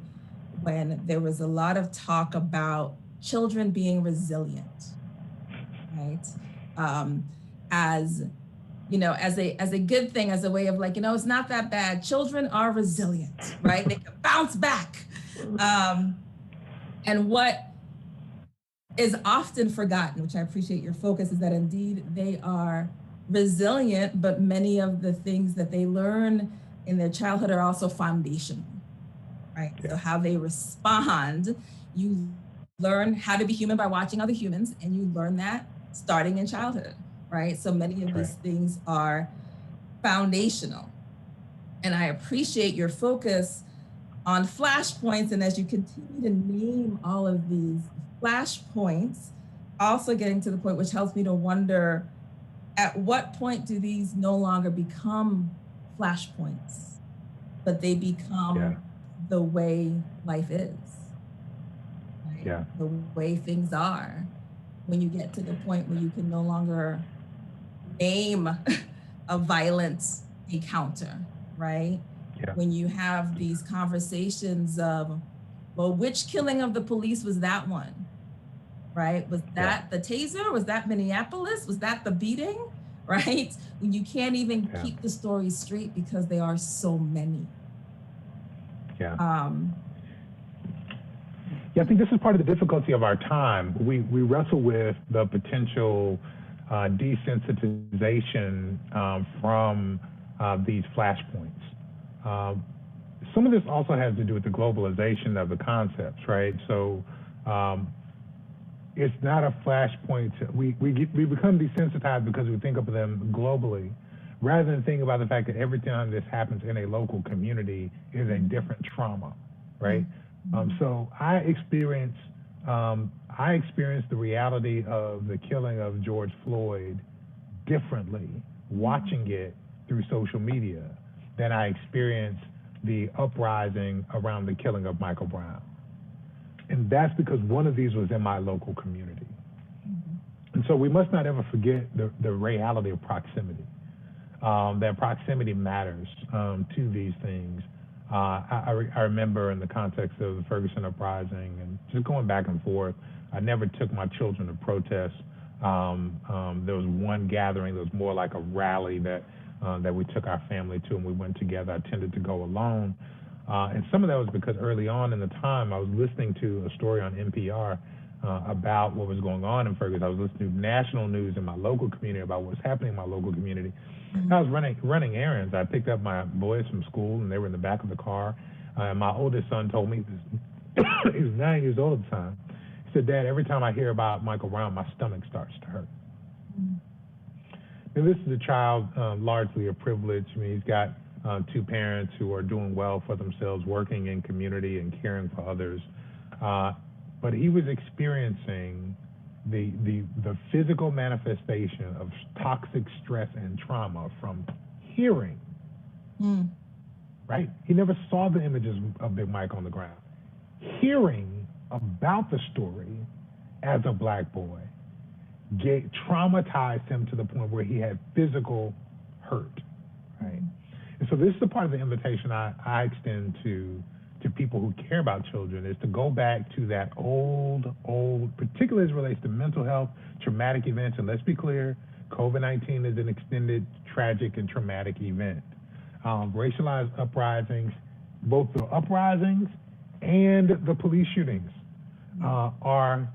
when there was a lot of talk about children being resilient, right? As you know, as a good thing, as a way of like, you know, it's not that bad. Children are resilient, right? They can bounce back. And what is often forgotten, which I appreciate your focus, is that indeed they are resilient, but many of the things that they learn in their childhood are also foundational. Right. Yeah. So how they respond, you learn how to be human by watching other humans, and you learn that starting in childhood, right? So many of these things are foundational. And I appreciate your focus on flashpoints. And as you continue to name all of these flashpoints, also getting to the point which helps me to wonder, at what point do these no longer become flashpoints, but they become the way life is, right? The way things are. when you get to the point where you can no longer name a violent encounter, right? Yeah. When you have these conversations of, well, which killing of the police was that one, right? Was that the taser? Was that Minneapolis? Was that the beating, right? When you can't even keep the stories straight because there are so many. Yeah. Yeah, I think this is part of the difficulty of our time. We wrestle with the potential desensitization from these flashpoints. Some of this also has to do with the globalization of the concepts, right? So it's not a flashpoint. We become desensitized because we think of them globally, rather than think about the fact that every time this happens in a local community is a different trauma, right? So I experienced the reality of the killing of George Floyd differently, watching it through social media, than I experienced the uprising around the killing of Michael Brown. And that's because one of these was in my local community. And so we must not ever forget the reality of proximity, that proximity matters to these things. I remember in the context of the Ferguson uprising and just going back and forth, I never took my children to protest. There was one gathering that was more like a rally that we took our family to, and we went together. I tended to go alone. And some of that was because early on in the time, I was listening to a story on NPR about what was going on in Ferguson. I was listening to national news in my local community about what was happening in my local community. I was running errands. I picked up my boys from school, and they were in the back of the car. And my oldest son told me this. He was 9 years old at the time. He said, "Dad, every time I hear about Michael Brown, my stomach starts to hurt." Now, this is a child largely of privilege. I mean, he's got two parents who are doing well for themselves, working in community and caring for others. But he was experiencing the physical manifestation of toxic stress and trauma from hearing, right? He never saw the images of Big Mike on the ground. Hearing about the story as a Black boy traumatized him to the point where he had physical hurt, right? And so this is a part of the invitation I extend to people who care about children, is to go back to that old, particularly as it relates to mental health, traumatic events. And let's be clear, COVID-19 is an extended tragic and traumatic event. Racialized uprisings, both the uprisings and the police shootings are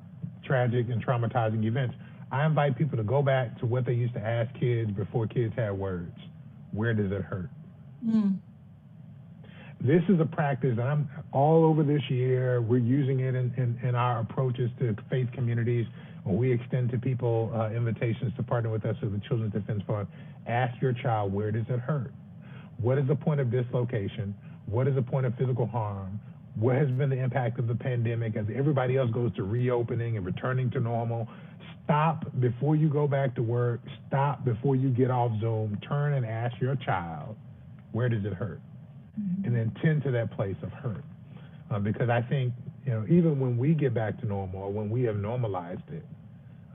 tragic and traumatizing events. I invite people to go back to what they used to ask kids before kids had words. Where does it hurt? This is a practice that I'm all over this year. We're using it in our approaches to faith communities. When we extend to people invitations to partner with us as the Children's Defense Fund, ask your child, where does it hurt? What is the point of dislocation? What is the point of physical harm? What has been the impact of the pandemic as everybody else goes to reopening and returning to normal? Stop before you go back to work. Stop before you get off Zoom. Turn and ask your child, where does it hurt? And then tend to that place of hurt. Because I think, even when we get back to normal, or when we have normalized it,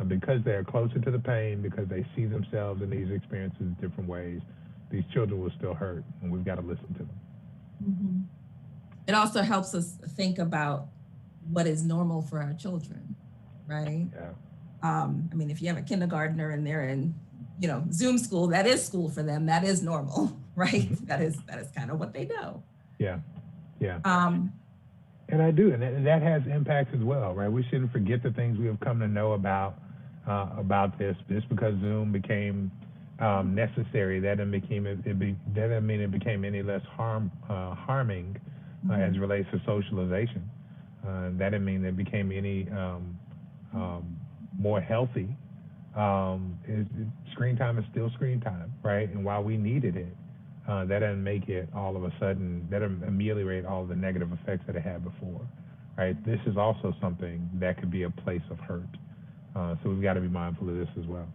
because they're closer to the pain, because they see themselves in these experiences in different ways, these children will still hurt, and we've got to listen to them. It also helps us think about what is normal for our children, right? Yeah. I mean, if you have a kindergartner and they're in, Zoom school, that is school for them. That is normal, right? That is kind of what they know. Yeah. And I do, and that has impacts as well, right? We shouldn't forget the things we have come to know about this. Just because Zoom became necessary, that doesn't mean it became any less harming as it relates to socialization. That didn't mean it became any more healthy. Screen time is still screen time, right? And while we needed it, that doesn't make it all of a sudden, that doesn't ameliorate all of the negative effects that it had before, right? This is also something that could be a place of hurt. So we've got to be mindful of this as well.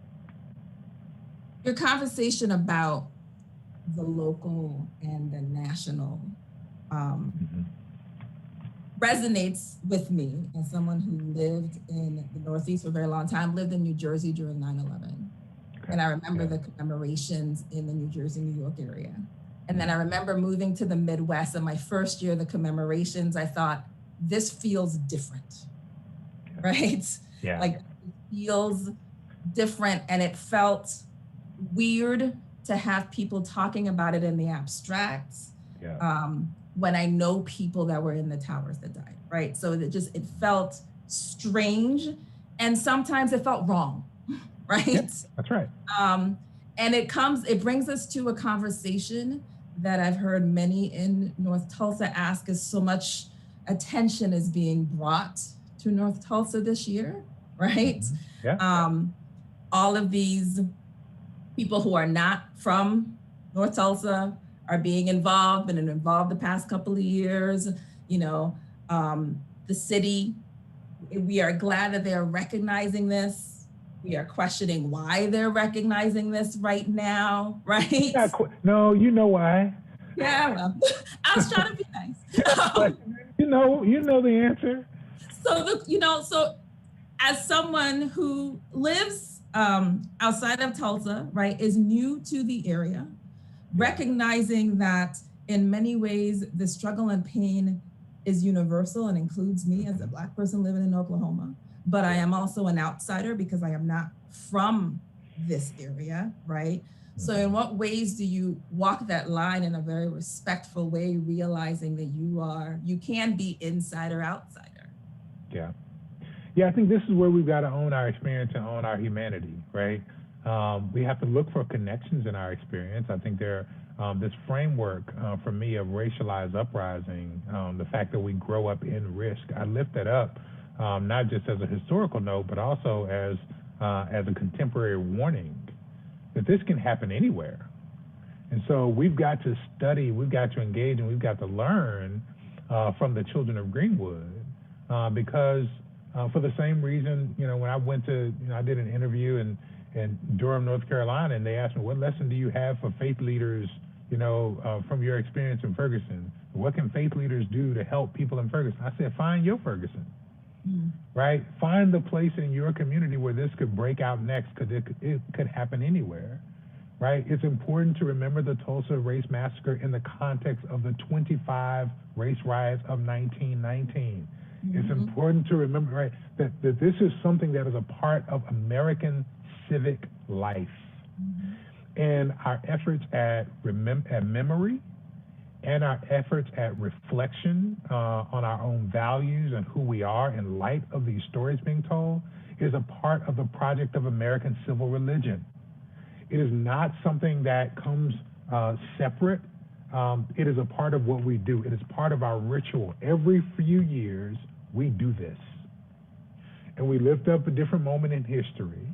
Your conversation about the local and the national resonates with me as someone who lived in the Northeast for a very long time, lived in New Jersey during 9/11. And I remember the commemorations in the New Jersey, New York area. And then I remember moving to the Midwest, and my first year, the commemorations, I thought, this feels different, right? Yeah. Like, it feels different, and it felt weird to have people talking about it in the abstract. When I know people that were in the towers that died, right? So it felt strange, and sometimes it felt wrong, right? Yeah, that's right. And it brings us to a conversation that I've heard many in North Tulsa ask, is so much attention is being brought to North Tulsa this year, right? All of these people who are not from North Tulsa are being involved, been involved the past couple of years. The city, we are glad that they're recognizing this. We are questioning why they're recognizing this right now, right? No, you know why. Yeah, well, I was trying to be nice. you know the answer. So as someone who lives outside of Tulsa, right, is new to the area, recognizing that in many ways the struggle and pain is universal and includes me as a Black person living in Oklahoma, but I am also an outsider because I am not from this area, right? So in what ways do you walk that line in a very respectful way, realizing that you can be insider, outsider? Yeah, I think this is where we've got to own our experience and own our humanity, right? We have to look for connections in our experience. I think this framework for me of racialized uprising, the fact that we grow up in risk, I lift that up not just as a historical note, but also as a contemporary warning that this can happen anywhere. And so we've got to study, we've got to engage, and we've got to learn from the children of Greenwood because for the same reason, when I went to, I did an interview in Durham, North Carolina, and they asked me, what lesson do you have for faith leaders, from your experience in Ferguson? What can faith leaders do to help people in Ferguson? I said, find your Ferguson, right? Find the place in your community where this could break out next, because it could happen anywhere, right? It's important to remember the Tulsa race massacre in the context of the 25 race riots of 1919. It's important to remember, right, that this is something that is a part of American civic life. And our efforts at memory and our efforts at reflection on our own values and who we are in light of these stories being told is a part of the project of American civil religion. It is not something that comes separate. It is a part of what we do. It is part of our ritual. Every few years, we do this. And we lift up a different moment in history,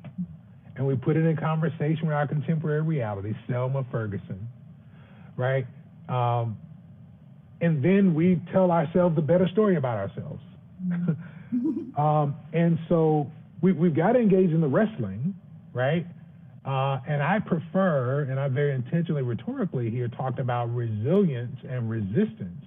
and we put it in conversation with our contemporary reality, Selma, Ferguson, right? And then we tell ourselves a better story about ourselves. And so we've got to engage in the wrestling, right? And I prefer, and I very intentionally rhetorically here talked about resilience and resistance,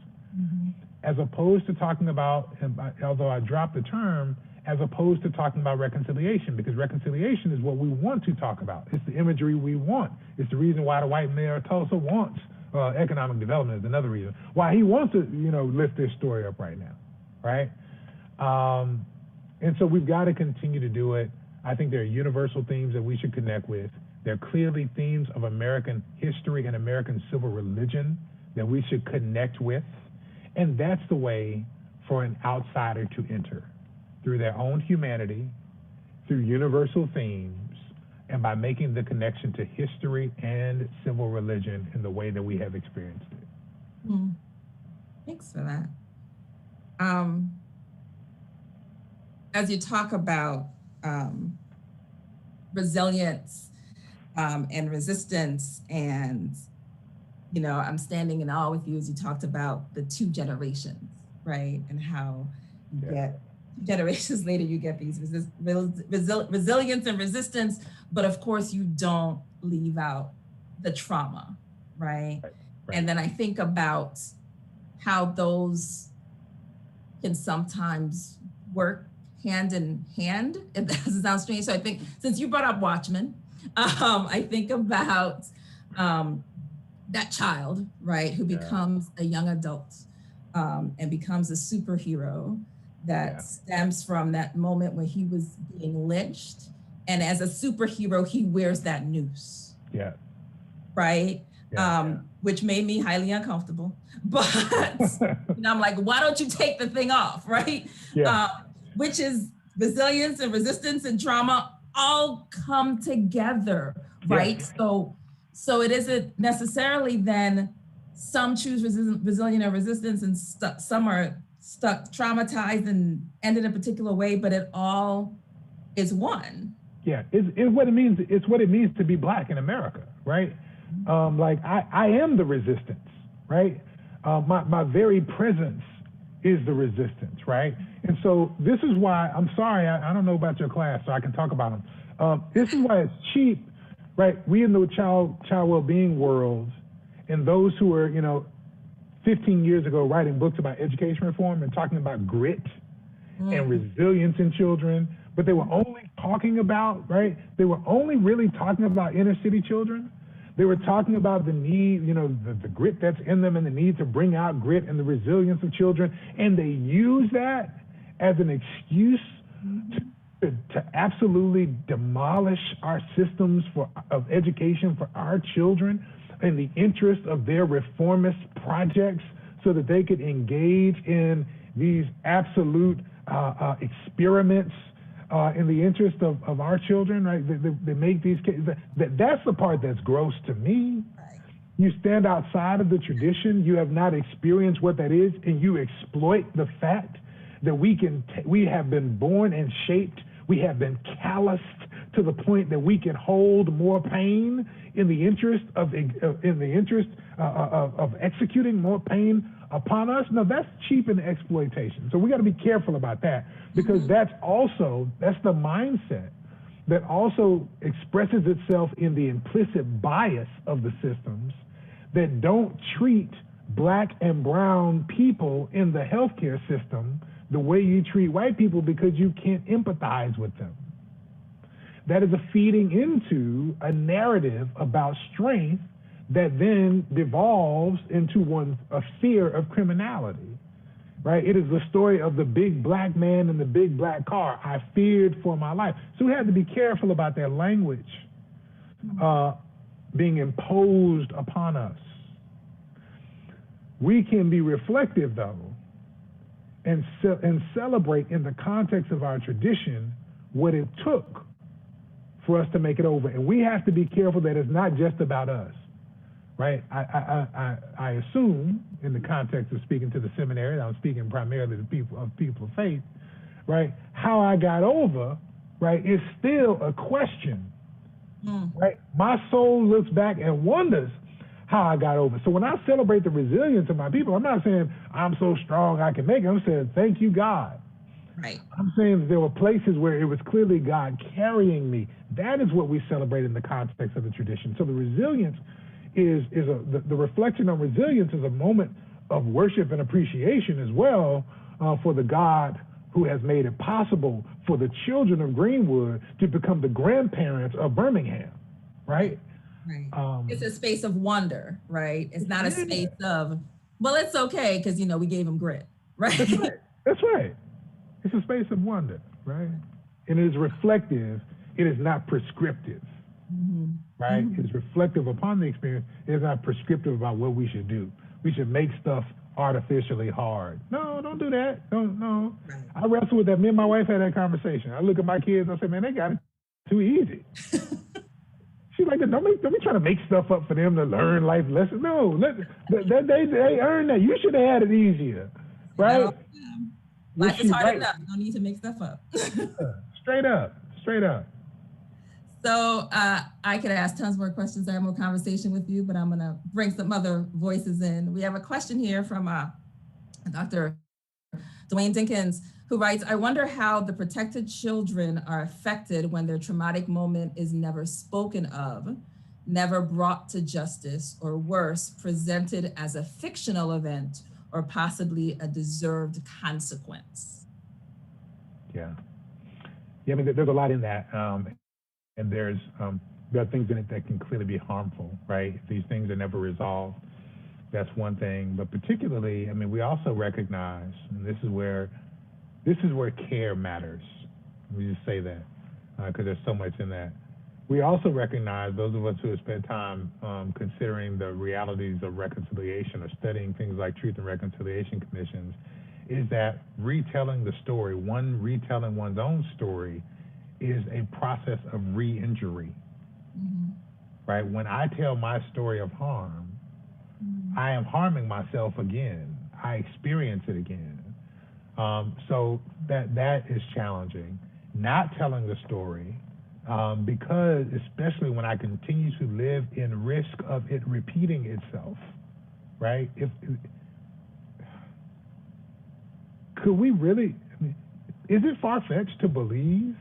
as opposed to talking about, although I dropped the term, as opposed to talking about reconciliation, because reconciliation is what we want to talk about. It's the imagery we want. It's the reason why the white mayor of Tulsa wants economic development is another reason. Why he wants to, lift this story up right now, right? And so we've got to continue to do it. I think there are universal themes that we should connect with. There are clearly themes of American history and American civil religion that we should connect with. And that's the way for an outsider to enter, through their own humanity, through universal themes, and by making the connection to history and civil religion in the way that we have experienced it. Thanks for that. As you talk about resilience and resistance, and I'm standing in awe with you as you talked about the two generations, right? And how you get generations later, you get these resilience and resistance, but of course you don't leave out the trauma, right? And then I think about how those can sometimes work hand in hand, if that doesn't sound strange. So I think since you brought up Watchmen, I think about that child, right, who becomes a young adult and becomes a superhero that stems from that moment when he was being lynched. And as a superhero, he wears that noose. Yeah. Right? Which made me highly uncomfortable. But I'm like, why don't you take the thing off, right? Which is resilience and resistance and trauma all come together, right? So it isn't necessarily then some choose resilient or resistance and some are stuck traumatized and end in a particular way, but it all is one. Yeah, it's what it means. It's what it means to be Black in America, right? Like I am the resistance, right? My very presence is the resistance, right? And so this is why, I'm sorry, I don't know about your class, so I can talk about them. This is why it's cheap, right? We in the child well-being world, and those who were, 15 years ago writing books about education reform and talking about grit and resilience in children, but they were only talking about, right? They were only really talking about inner city children. They were talking about the need, the grit that's in them and the need to bring out grit and the resilience of children. And they use that as an excuse to absolutely demolish our systems of education for our children in the interest of their reformist projects so that they could engage in these absolute experiments in the interest of our children, right? They make these cases. That's the part that's gross to me. Right. You stand outside of the tradition, you have not experienced what that is, and you exploit the fact that we have been born and shaped, we have been calloused to the point that we can hold more pain in the interest of executing more pain upon us. No, that's cheap and exploitation. So we got to be careful about that, because that's the mindset that also expresses itself in the implicit bias of the systems that don't treat Black and brown people in the healthcare system the way you treat white people because you can't empathize with them. That is a feeding into a narrative about strength that then devolves into a fear of criminality, right? It is the story of the big Black man in the big Black car. I feared for my life. So we have to be careful about that language being imposed upon us. We can be reflective, though, and celebrate in the context of our tradition what it took for us to make it over. And we have to be careful that it's not just about us, right? I assume, in the context of speaking to the seminary, I'm speaking primarily to people of faith, right? How I got over, right, is still a question, right? My soul looks back and wonders how I got over. So when I celebrate the resilience of my people, I'm not saying I'm so strong I can make it. I'm saying, thank you, God. Right. I'm saying that there were places where it was clearly God carrying me. That is what we celebrate in the context of the tradition. So the resilience the reflection on resilience is a moment of worship and appreciation as well for the God who has made it possible for the children of Greenwood to become the grandparents of Birmingham, right? Right. It's a space of wonder, right? It's not a space of, well, it's okay because, we gave them grit, right? That's right. It's a space of wonder, right? And it is reflective. It is not prescriptive, right? It is reflective upon the experience. It is not prescriptive about what we should do. We should make stuff artificially hard. No, don't do that. No. Right. I wrestle with that. Me and my wife had that conversation. I look at my kids and I say, man, they got it too easy. She's like, don't be trying to make stuff up for them to learn life lessons. No, they earn that. You should have had it easier, right? No. Life is hard enough. You don't need to make stuff up. Straight up. So I could ask tons more questions. I have more conversation with you, but I'm going to bring some other voices in. We have a question here from Dr. Dwayne Dinkins, who writes, I wonder how the protected children are affected when their traumatic moment is never spoken of, never brought to justice, or worse, presented as a fictional event or possibly a deserved consequence? Yeah. Yeah, I mean, there's a lot in that. And there are things in it that can clearly be harmful, right? If these things are never resolved, that's one thing. But particularly, I mean, we also recognize, and this is where care matters. Let me just say that, because there's so much in that. We also recognize, those of us who have spent time considering the realities of reconciliation or studying things like Truth and Reconciliation Commissions, is that retelling the story, retelling one's own story, is a process of re-injury, right? When I tell my story of harm, I am harming myself again. I experience it again. So that is challenging. Not telling the story, because especially when I continue to live in risk of it repeating itself, right? Could we really, I mean, is it far-fetched to believe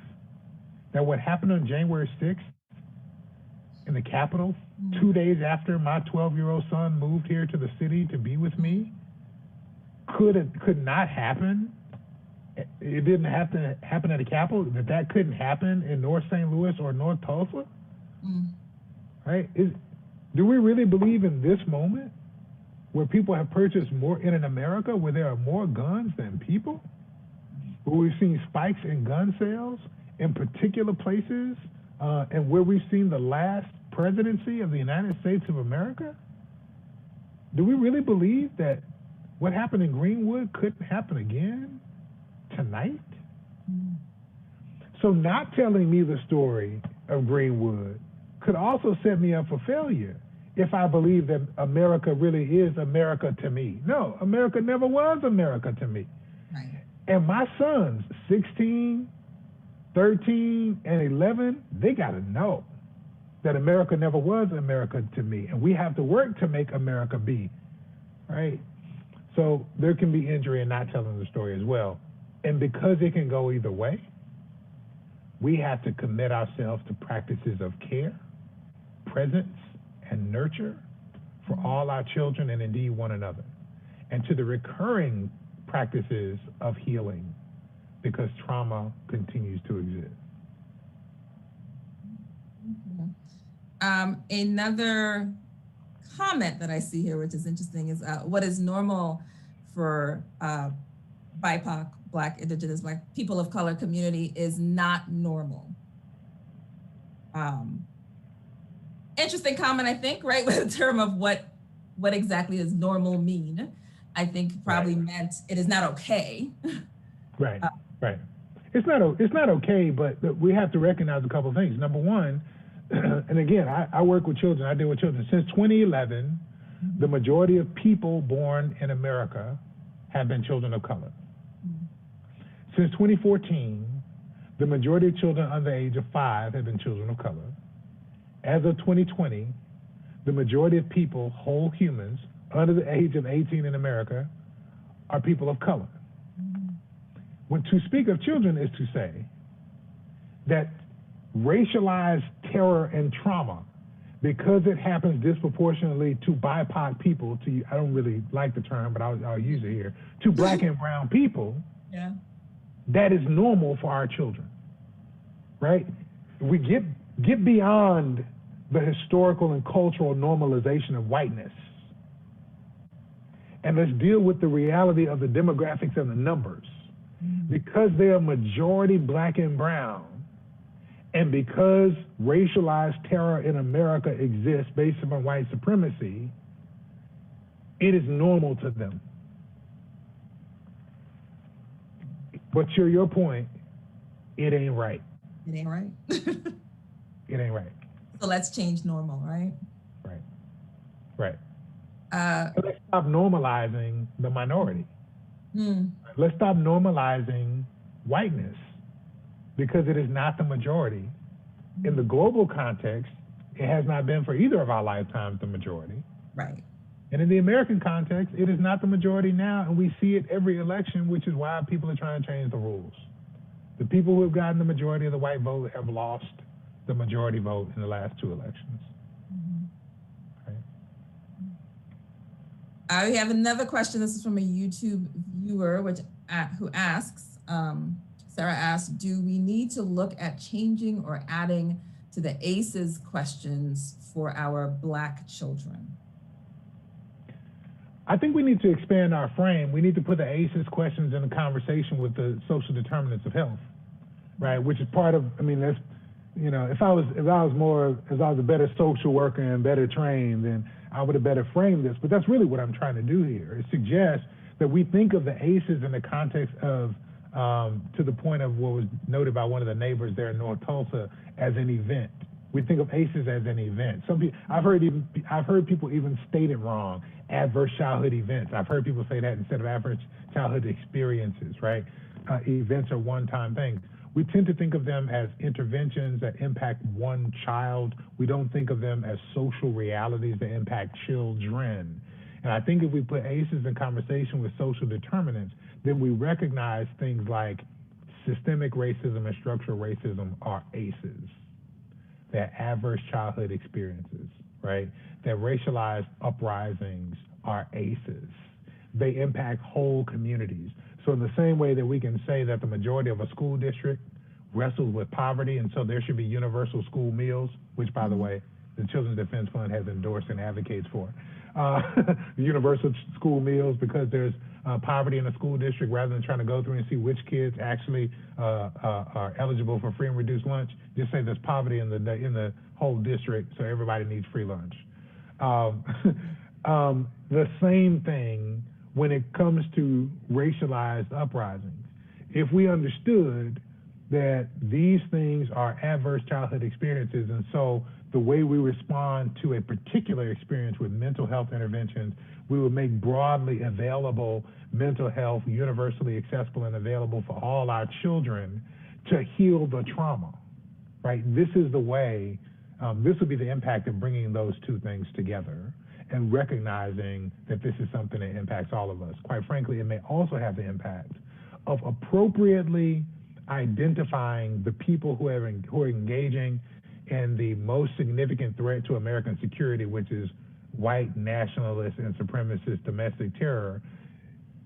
that what happened on January 6th in the Capitol, 2 days after my 12-year-old son moved here to the city to be with me, could not happen? It didn't have to happen at the Capitol, that couldn't happen in North St. Louis or North Tulsa? Right? Do we really believe in this moment, where people have purchased more in an America where there are more guns than people, where we've seen spikes in gun sales in particular places, and where we've seen the last presidency of the United States of America? Do we really believe that what happened in Greenwood couldn't happen again tonight? So not telling me the story of Greenwood could also set me up for failure if I believe that America really is America to me. No, America never was America to me. Right. And my sons, 16, 13, and 11, they got to know that America never was America to me. And we have to work to make America be, right? So there can be injury in not telling the story as well. And because it can go either way, we have to commit ourselves to practices of care, presence, and nurture for all our children and indeed one another, and to the recurring practices of healing, because trauma continues to exist. Another comment that I see here, which is interesting, is what is normal for BIPOC, Black, Indigenous, Black, people of color community is not normal. Interesting comment, I think, right? With the term of what exactly does normal mean? I think probably meant it is not okay. Right, right. It's not okay, but we have to recognize a couple of things. Number one, and again, I work with children, I deal with children. Since 2011, the majority of people born in America have been children of color. Since 2014, the majority of children under the age of 5 have been children of color. As of 2020, the majority of people, whole humans, under the age of 18 in America are people of color. When to speak of children is to say that racialized terror and trauma, because it happens disproportionately to BIPOC people, I don't really like the term, but I'll use it here, to Black and brown people, that is normal for our children, right? We get beyond the historical and cultural normalization of whiteness, and let's deal with the reality of the demographics and the numbers. Because they are majority Black and brown, and because racialized terror in America exists based on white supremacy, it is normal to them. But to your point, it ain't right. It ain't right. It ain't right. So let's change normal, right? Right. Right. Let's stop normalizing the minority. Let's stop normalizing whiteness, because it is not the majority. In the global context, it has not been for either of our lifetimes the majority. Right. And in the American context, it is not the majority now, and we see it every election, which is why people are trying to change the rules. The people who have gotten the majority of the white vote have lost the majority vote in the last 2 elections. We have another question. This is from a YouTube viewer, who asks, Sarah asks, do we need to look at changing or adding to the ACEs questions for our Black children? I think we need to expand our frame. We need to put the ACEs questions in a conversation with the social determinants of health, right? Which is part of, I mean, that's, you know, if I was a better social worker and better trained, then I would have better framed this. But that's really what I'm trying to do here, is suggest that we think of the ACEs in the context of, to the point of what was noted by one of the neighbors there in North Tulsa, as an event. We think of ACEs as an event. Some people, I've heard people even state it wrong, adverse childhood events. I've heard people say that instead of adverse childhood experiences, right? Events are one-time things. We tend to think of them as interventions that impact one child. We don't think of them as social realities that impact children. And I think if we put ACEs in conversation with social determinants, then we recognize things like systemic racism and structural racism are ACEs. They're adverse childhood experiences, right? That racialized uprisings are ACEs. They impact whole communities. So in the same way that we can say that the majority of a school district wrestles with poverty, and so there should be universal school meals, which, by the way, the Children's Defense Fund has endorsed and advocates for. Universal school meals, because there's poverty in a school district, rather than trying to go through and see which kids actually are eligible for free and reduced lunch, just say there's poverty in the whole district, so everybody needs free lunch. The same thing when it comes to racialized uprisings. If we understood that these things are adverse childhood experiences, and so the way we respond to a particular experience with mental health interventions, we would make broadly available mental health, universally accessible and available for all our children to heal the trauma, right? This is the way, this would be the impact of bringing those two things together and recognizing that this is something that impacts all of us. Quite frankly, it may also have the impact of appropriately identifying the people who are engaging in the most significant threat to American security, which is white nationalist and supremacist domestic terror.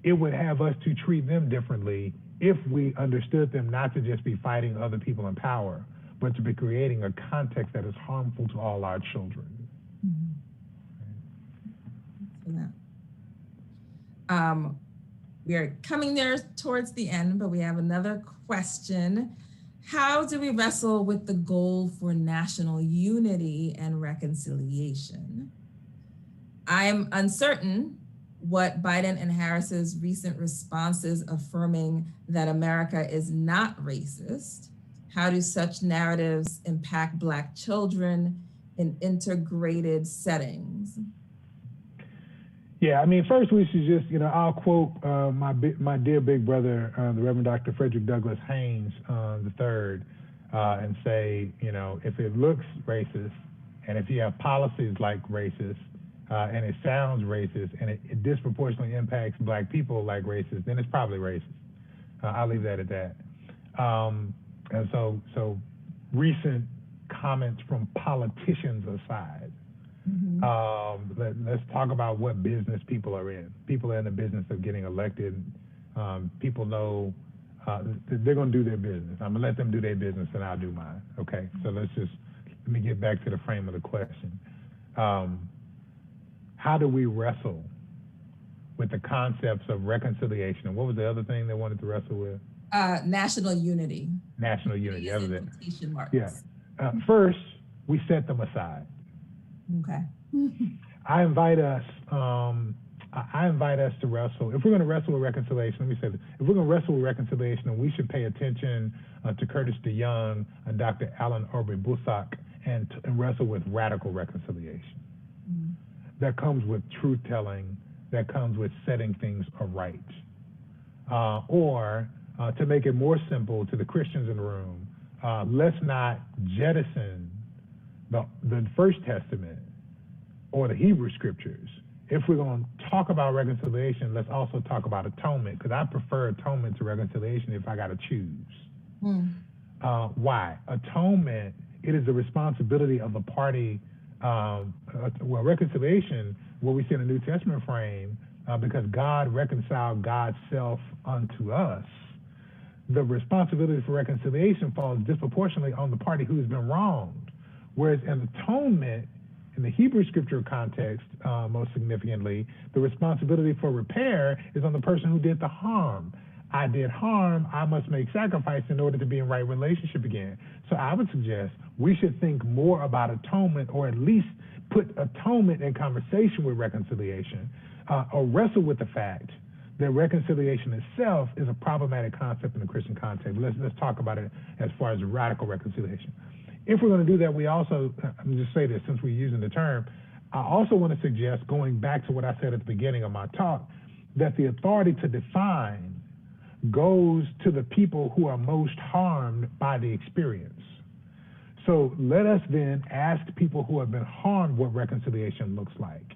It would have us to treat them differently if we understood them not to just be fighting other people in power, but to be creating a context that is harmful to all our children. We are coming there towards the end, but we have another question. How do we wrestle with the goal for national unity and reconciliation? I am uncertain what Biden and Harris's recent responses affirming that America is not racist. How do such narratives impact Black children in integrated settings? Yeah, I mean, first we should just, I'll quote my dear big brother, the Reverend Dr. Frederick Douglass Haynes III, and say, if it looks racist, and if you have policies like racist, and it sounds racist, and it disproportionately impacts Black people like racist, then it's probably racist. I'll leave that at that. And so recent comments from politicians aside, let's talk about what business people are in. People are in the business of getting elected. People know they're going to do their business. I'm going to let them do their business and I'll do mine. Okay, so let me get back to the frame of the question. How do we wrestle with the concepts of reconciliation? And what was the other thing they wanted to wrestle with? National unity. National unity. Other than quotation marks. Yeah. First, we set them aside. Okay. I invite us to wrestle. If we're going to wrestle with reconciliation, let me say this. If we're going to wrestle with reconciliation, then we should pay attention to Curtis DeYoung and Dr. Alan Aubrey-Boussac and wrestle with radical reconciliation. That comes with truth telling, that comes with setting things aright. Or to make it more simple to the Christians in the room, let's not jettison the First Testament or the Hebrew scriptures. If we're going to talk about reconciliation, let's also talk about atonement, because I prefer atonement to reconciliation if I got to choose. Why? Atonement, it is the responsibility of the party. Reconciliation what we see in the New Testament frame, because God reconciled God's self unto us, the responsibility for reconciliation falls disproportionately on the party who's been wronged. Whereas an atonement, in the Hebrew scripture context, most significantly, the responsibility for repair is on the person who did the harm. I did harm, I must make sacrifice in order to be in right relationship again. So I would suggest we should think more about atonement, or at least put atonement in conversation with reconciliation, or wrestle with the fact that reconciliation itself is a problematic concept in the Christian context. Let's talk about it as far as radical reconciliation. If we're going to do that, we also, let me just say this since we're using the term, I also want to suggest, going back to what I said at the beginning of my talk, that the authority to define goes to the people who are most harmed by the experience. So let us then ask people who have been harmed what reconciliation looks like.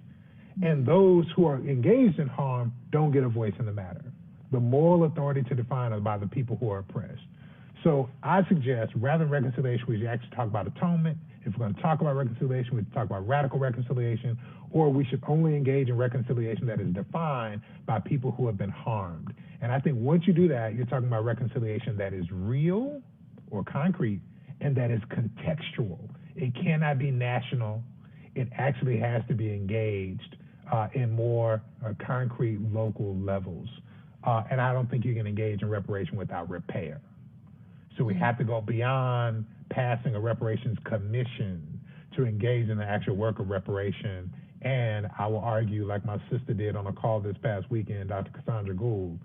And those who are engaged in harm don't get a voice in the matter. The moral authority to define is by the people who are oppressed. So I suggest, rather than reconciliation, we should actually talk about atonement. If we're going to talk about reconciliation, we should talk about radical reconciliation, or we should only engage in reconciliation that is defined by people who have been harmed. And I think once you do that, you're talking about reconciliation that is real or concrete and that is contextual. It cannot be national. It actually has to be engaged in more concrete local levels. And I don't think you can engage in reparation without repair. So we have to go beyond passing a reparations commission to engage in the actual work of reparation. And I will argue, like my sister did on a call this past weekend, Dr. Cassandra Gould,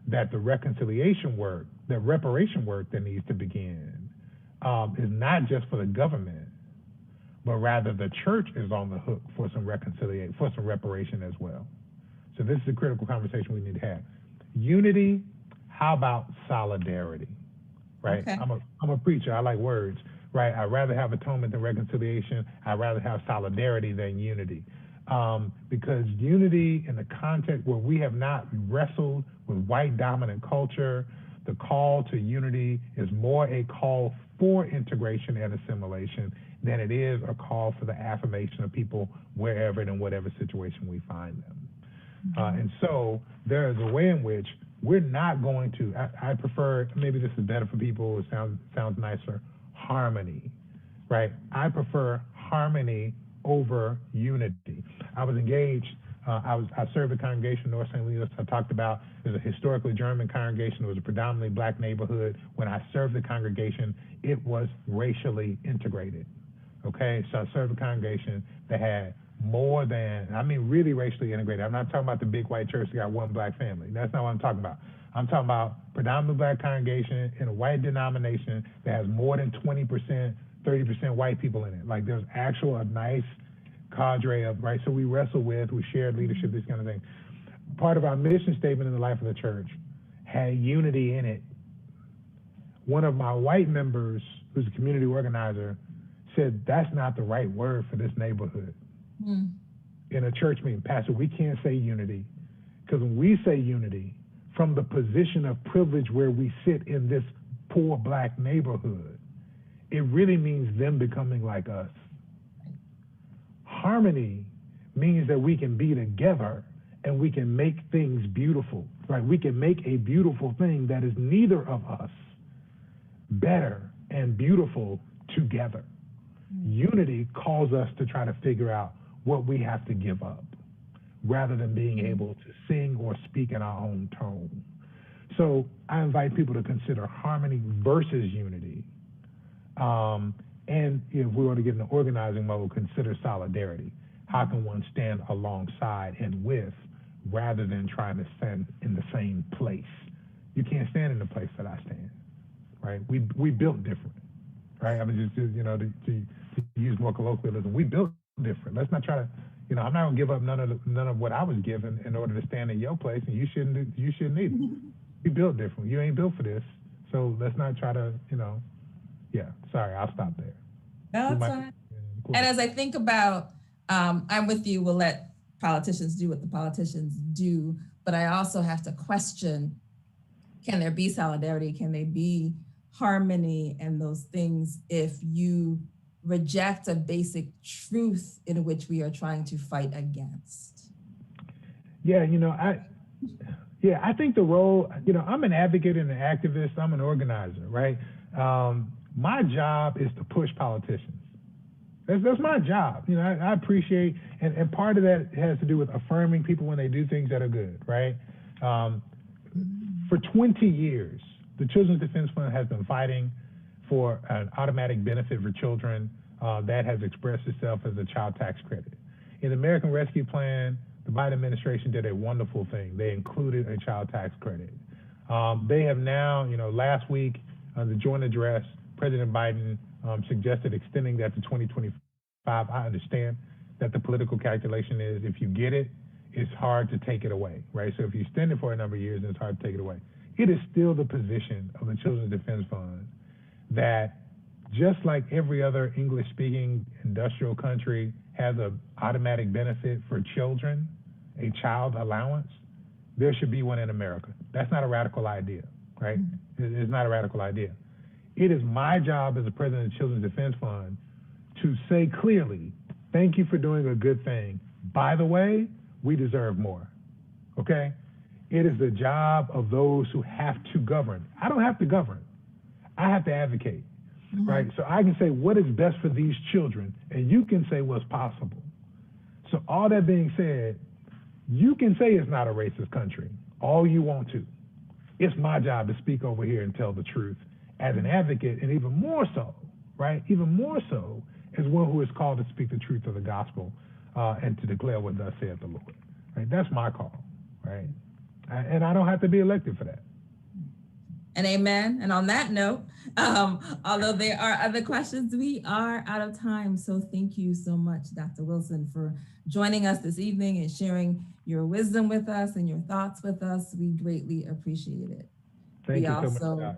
that the reconciliation work, the reparation work that needs to begin is not just for the government, but rather the church is on the hook for some reconciliation, for some reparation as well. So this is a critical conversation we need to have. Unity, how about solidarity? Right? Okay. I'm a preacher. I like words. Right? I'd rather have atonement than reconciliation. I'd rather have solidarity than unity. Because unity in the context where we have not wrestled with white dominant culture, the call to unity is more a call for integration and assimilation than it is a call for the affirmation of people wherever and in whatever situation we find them. And so there is a way in which we're not going to, I prefer, maybe this is better for people, it sounds nicer, harmony, right? I prefer harmony over unity. I was engaged, I served a congregation in North St. Louis. I talked about, there's a historically German congregation. It was a predominantly black neighborhood. When I served the congregation, it was racially integrated, okay? So I served a congregation that had more than, I mean really racially integrated. I'm not talking about the big white church that got one black family. That's not what I'm talking about. I'm talking about predominantly black congregation in a white denomination that has more than 20%, 30% white people in it. Like there's actual a nice cadre of, right? So we wrestle with, we shared leadership, this kind of thing. Part of our mission statement in the life of the church had unity in it. One of my white members, who's a community organizer, said, that's not the right word for this neighborhood. In a church meeting, Pastor, we can't say unity, because when we say unity, from the position of privilege where we sit in this poor black neighborhood, it really means them becoming like us. Harmony means that we can be together and we can make things beautiful, right? We can make a beautiful thing that is neither of us better and beautiful together. Unity calls us to try to figure out what we have to give up rather than being able to sing or speak in our own tone. So I invite people to consider harmony versus unity. And if we want to get in the organizing mode, consider solidarity. How can one stand alongside and with rather than trying to stand in the same place? You can't stand in the place that I stand, right? We built different, right? I mean, just you know, to use more colloquialism, we built different. Let's not try to, you know, I'm not gonna give up none of what I was given in order to stand in your place, and you shouldn't either. We built different. You ain't built for this, so let's not try to, you know. Yeah, sorry, I'll stop there. No, that's fine. And as I think about, I'm with you, we'll let politicians do what the politicians do, but I also have to question, can there be solidarity? Can there be harmony and those things if you reject a basic truth in which we are trying to fight against? Yeah, I think the role, I'm an advocate and an activist. I'm an organizer, right? My job is to push politicians. That's my job. I appreciate, and part of that has to do with affirming people when they do things that are good, right? For 20 years, the Children's Defense Fund has been fighting for an automatic benefit for children that has expressed itself as a child tax credit. In the American Rescue Plan, the Biden administration did a wonderful thing. They included a child tax credit. They have now, last week, the joint address, President Biden suggested extending that to 2025. I understand that the political calculation is if you get it, it's hard to take it away, right? So if you extend it for a number of years, it's hard to take it away. It is still the position of the Children's Defense Fund that just like every other English-speaking industrial country has an automatic benefit for children, a child allowance, there should be one in America. That's not a radical idea, right? It's not a radical idea. It is my job as the president of the Children's Defense Fund to say clearly, thank you for doing a good thing. By the way, we deserve more, okay? It is the job of those who have to govern. I don't have to govern. I have to advocate, right? So I can say what is best for these children, and you can say what's possible. So all that being said, you can say it's not a racist country, all you want to. It's my job to speak over here and tell the truth as an advocate, and even more so, right? Even more so as one who is called to speak the truth of the gospel and to declare what thus saith the Lord, right? That's my call, right? And I don't have to be elected for that. And amen. And on that note, although there are other questions, we are out of time. So thank you so much, Dr. Wilson, for joining us this evening and sharing your wisdom with us and your thoughts with us. We greatly appreciate it. Thank you so much, Doc.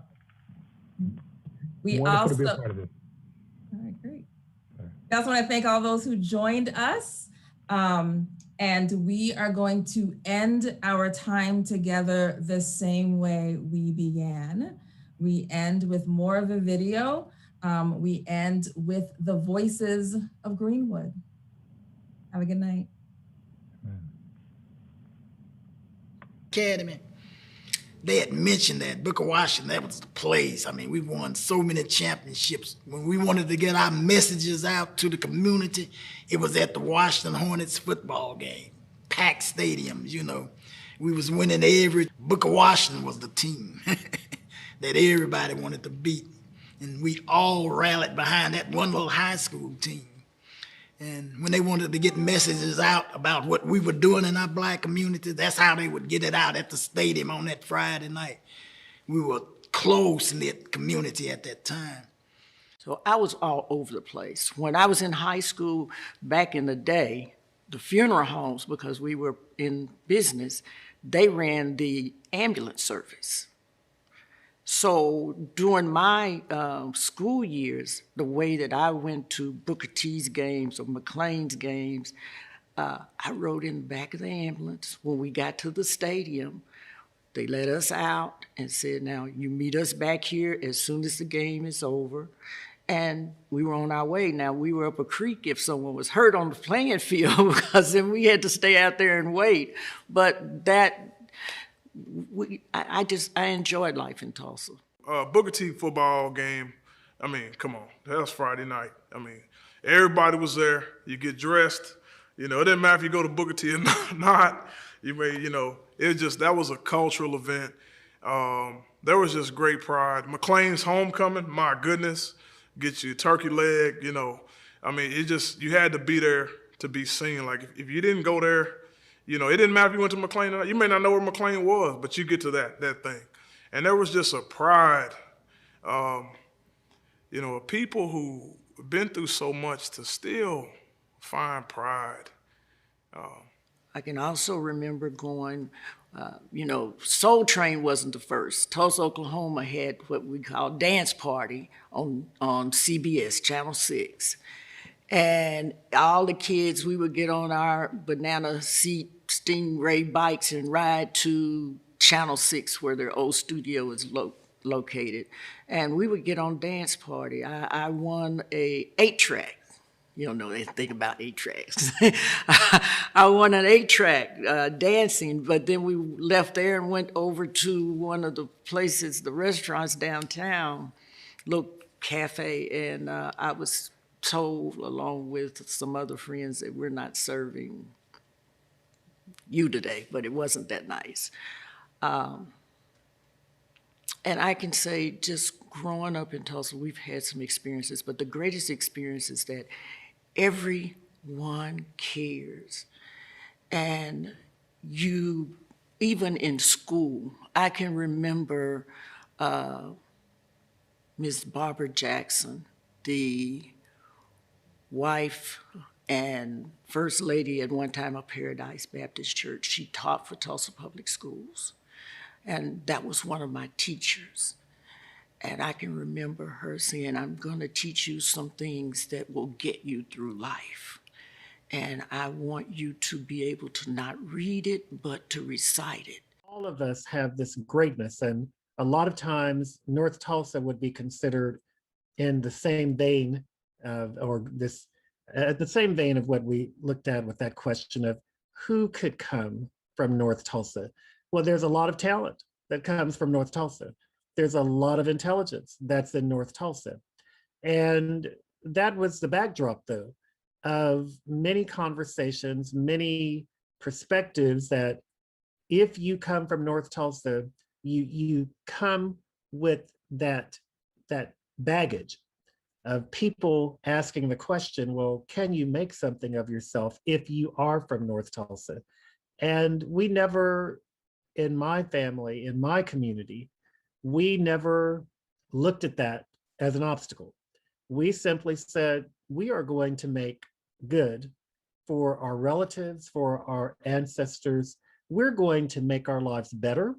We Wonderful also, to be a part of this. all right, great. We also want to thank all those who joined us. And we are going to end our time together the same way we began. We end with more of a video. We end with the voices of Greenwood. Have a good night. Academy. They had mentioned that Booker Washington, that was the place. I mean, we won so many championships. When we wanted to get our messages out to the community, it was at the Washington Hornets football game. Packed stadiums, We was winning every, Booker Washington was the team that everybody wanted to beat. And we all rallied behind that one little high school team. And when they wanted to get messages out about what we were doing in our Black community, that's how they would get it out at the stadium on that Friday night. We were a close-knit community at that time. So I was all over the place. When I was in high school back in the day, the funeral homes, because we were in business, they ran the ambulance service. So during my school years, the way that I went to Booker T's games or McLean's games, I rode in the back of the ambulance. When we got to the stadium, they let us out and said, now you meet us back here as soon as the game is over. And we were on our way. Now, we were up a creek if someone was hurt on the playing field because then we had to stay out there and wait. But I enjoyed life in Tulsa. Booker T football game, I mean, come on, that was Friday night. I mean, everybody was there. You get dressed. It didn't matter if you go to Booker T or not. It was just, that was a cultural event. There was just great pride. McLean's homecoming, my goodness, get you a turkey leg, I mean, you had to be there to be seen. Like, if you didn't go there, it didn't matter if you went to McLean or not. You may not know where McLean was, but you get to that thing. And there was just a pride, people who been through so much to still find pride. I can also remember going, Soul Train wasn't the first. Tulsa, Oklahoma had what we call Dance Party on CBS, Channel 6. And all the kids, we would get on our banana seat Stingray bikes and ride to Channel 6 where their old studio is located. And we would get on Dance Party. I won a 8-track, You don't know anything about 8-tracks. I won an 8-track dancing, but then we left there and went over to one of the places, the restaurants downtown, little cafe, and I was told, along with some other friends, that we're not serving you today, but it wasn't that nice. And I can say, just growing up in Tulsa, we've had some experiences, but the greatest experience is that everyone cares. And you, even in school, I can remember Ms. Barbara Jackson, the wife and first lady at one time of Paradise Baptist Church. She taught for Tulsa Public Schools. And that was one of my teachers. And I can remember her saying, I'm going to teach you some things that will get you through life. And I want you to be able to not read it, but to recite it. All of us have this greatness, and a lot of times North Tulsa would be considered in the same vein of, the same vein of what we looked at with that question of who could come from North Tulsa. Well, there's a lot of talent that comes from North Tulsa. There's a lot of intelligence that's in North Tulsa. And that was the backdrop, though, of many conversations, many perspectives that if you come from North Tulsa, you come with that baggage of people asking the question, well, can you make something of yourself if you are from North Tulsa? And we never, in my family, in my community, we never looked at that as an obstacle. We simply said, we are going to make good for our relatives, for our ancestors. We're going to make our lives better.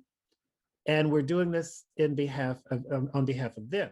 And we're doing this on behalf of them.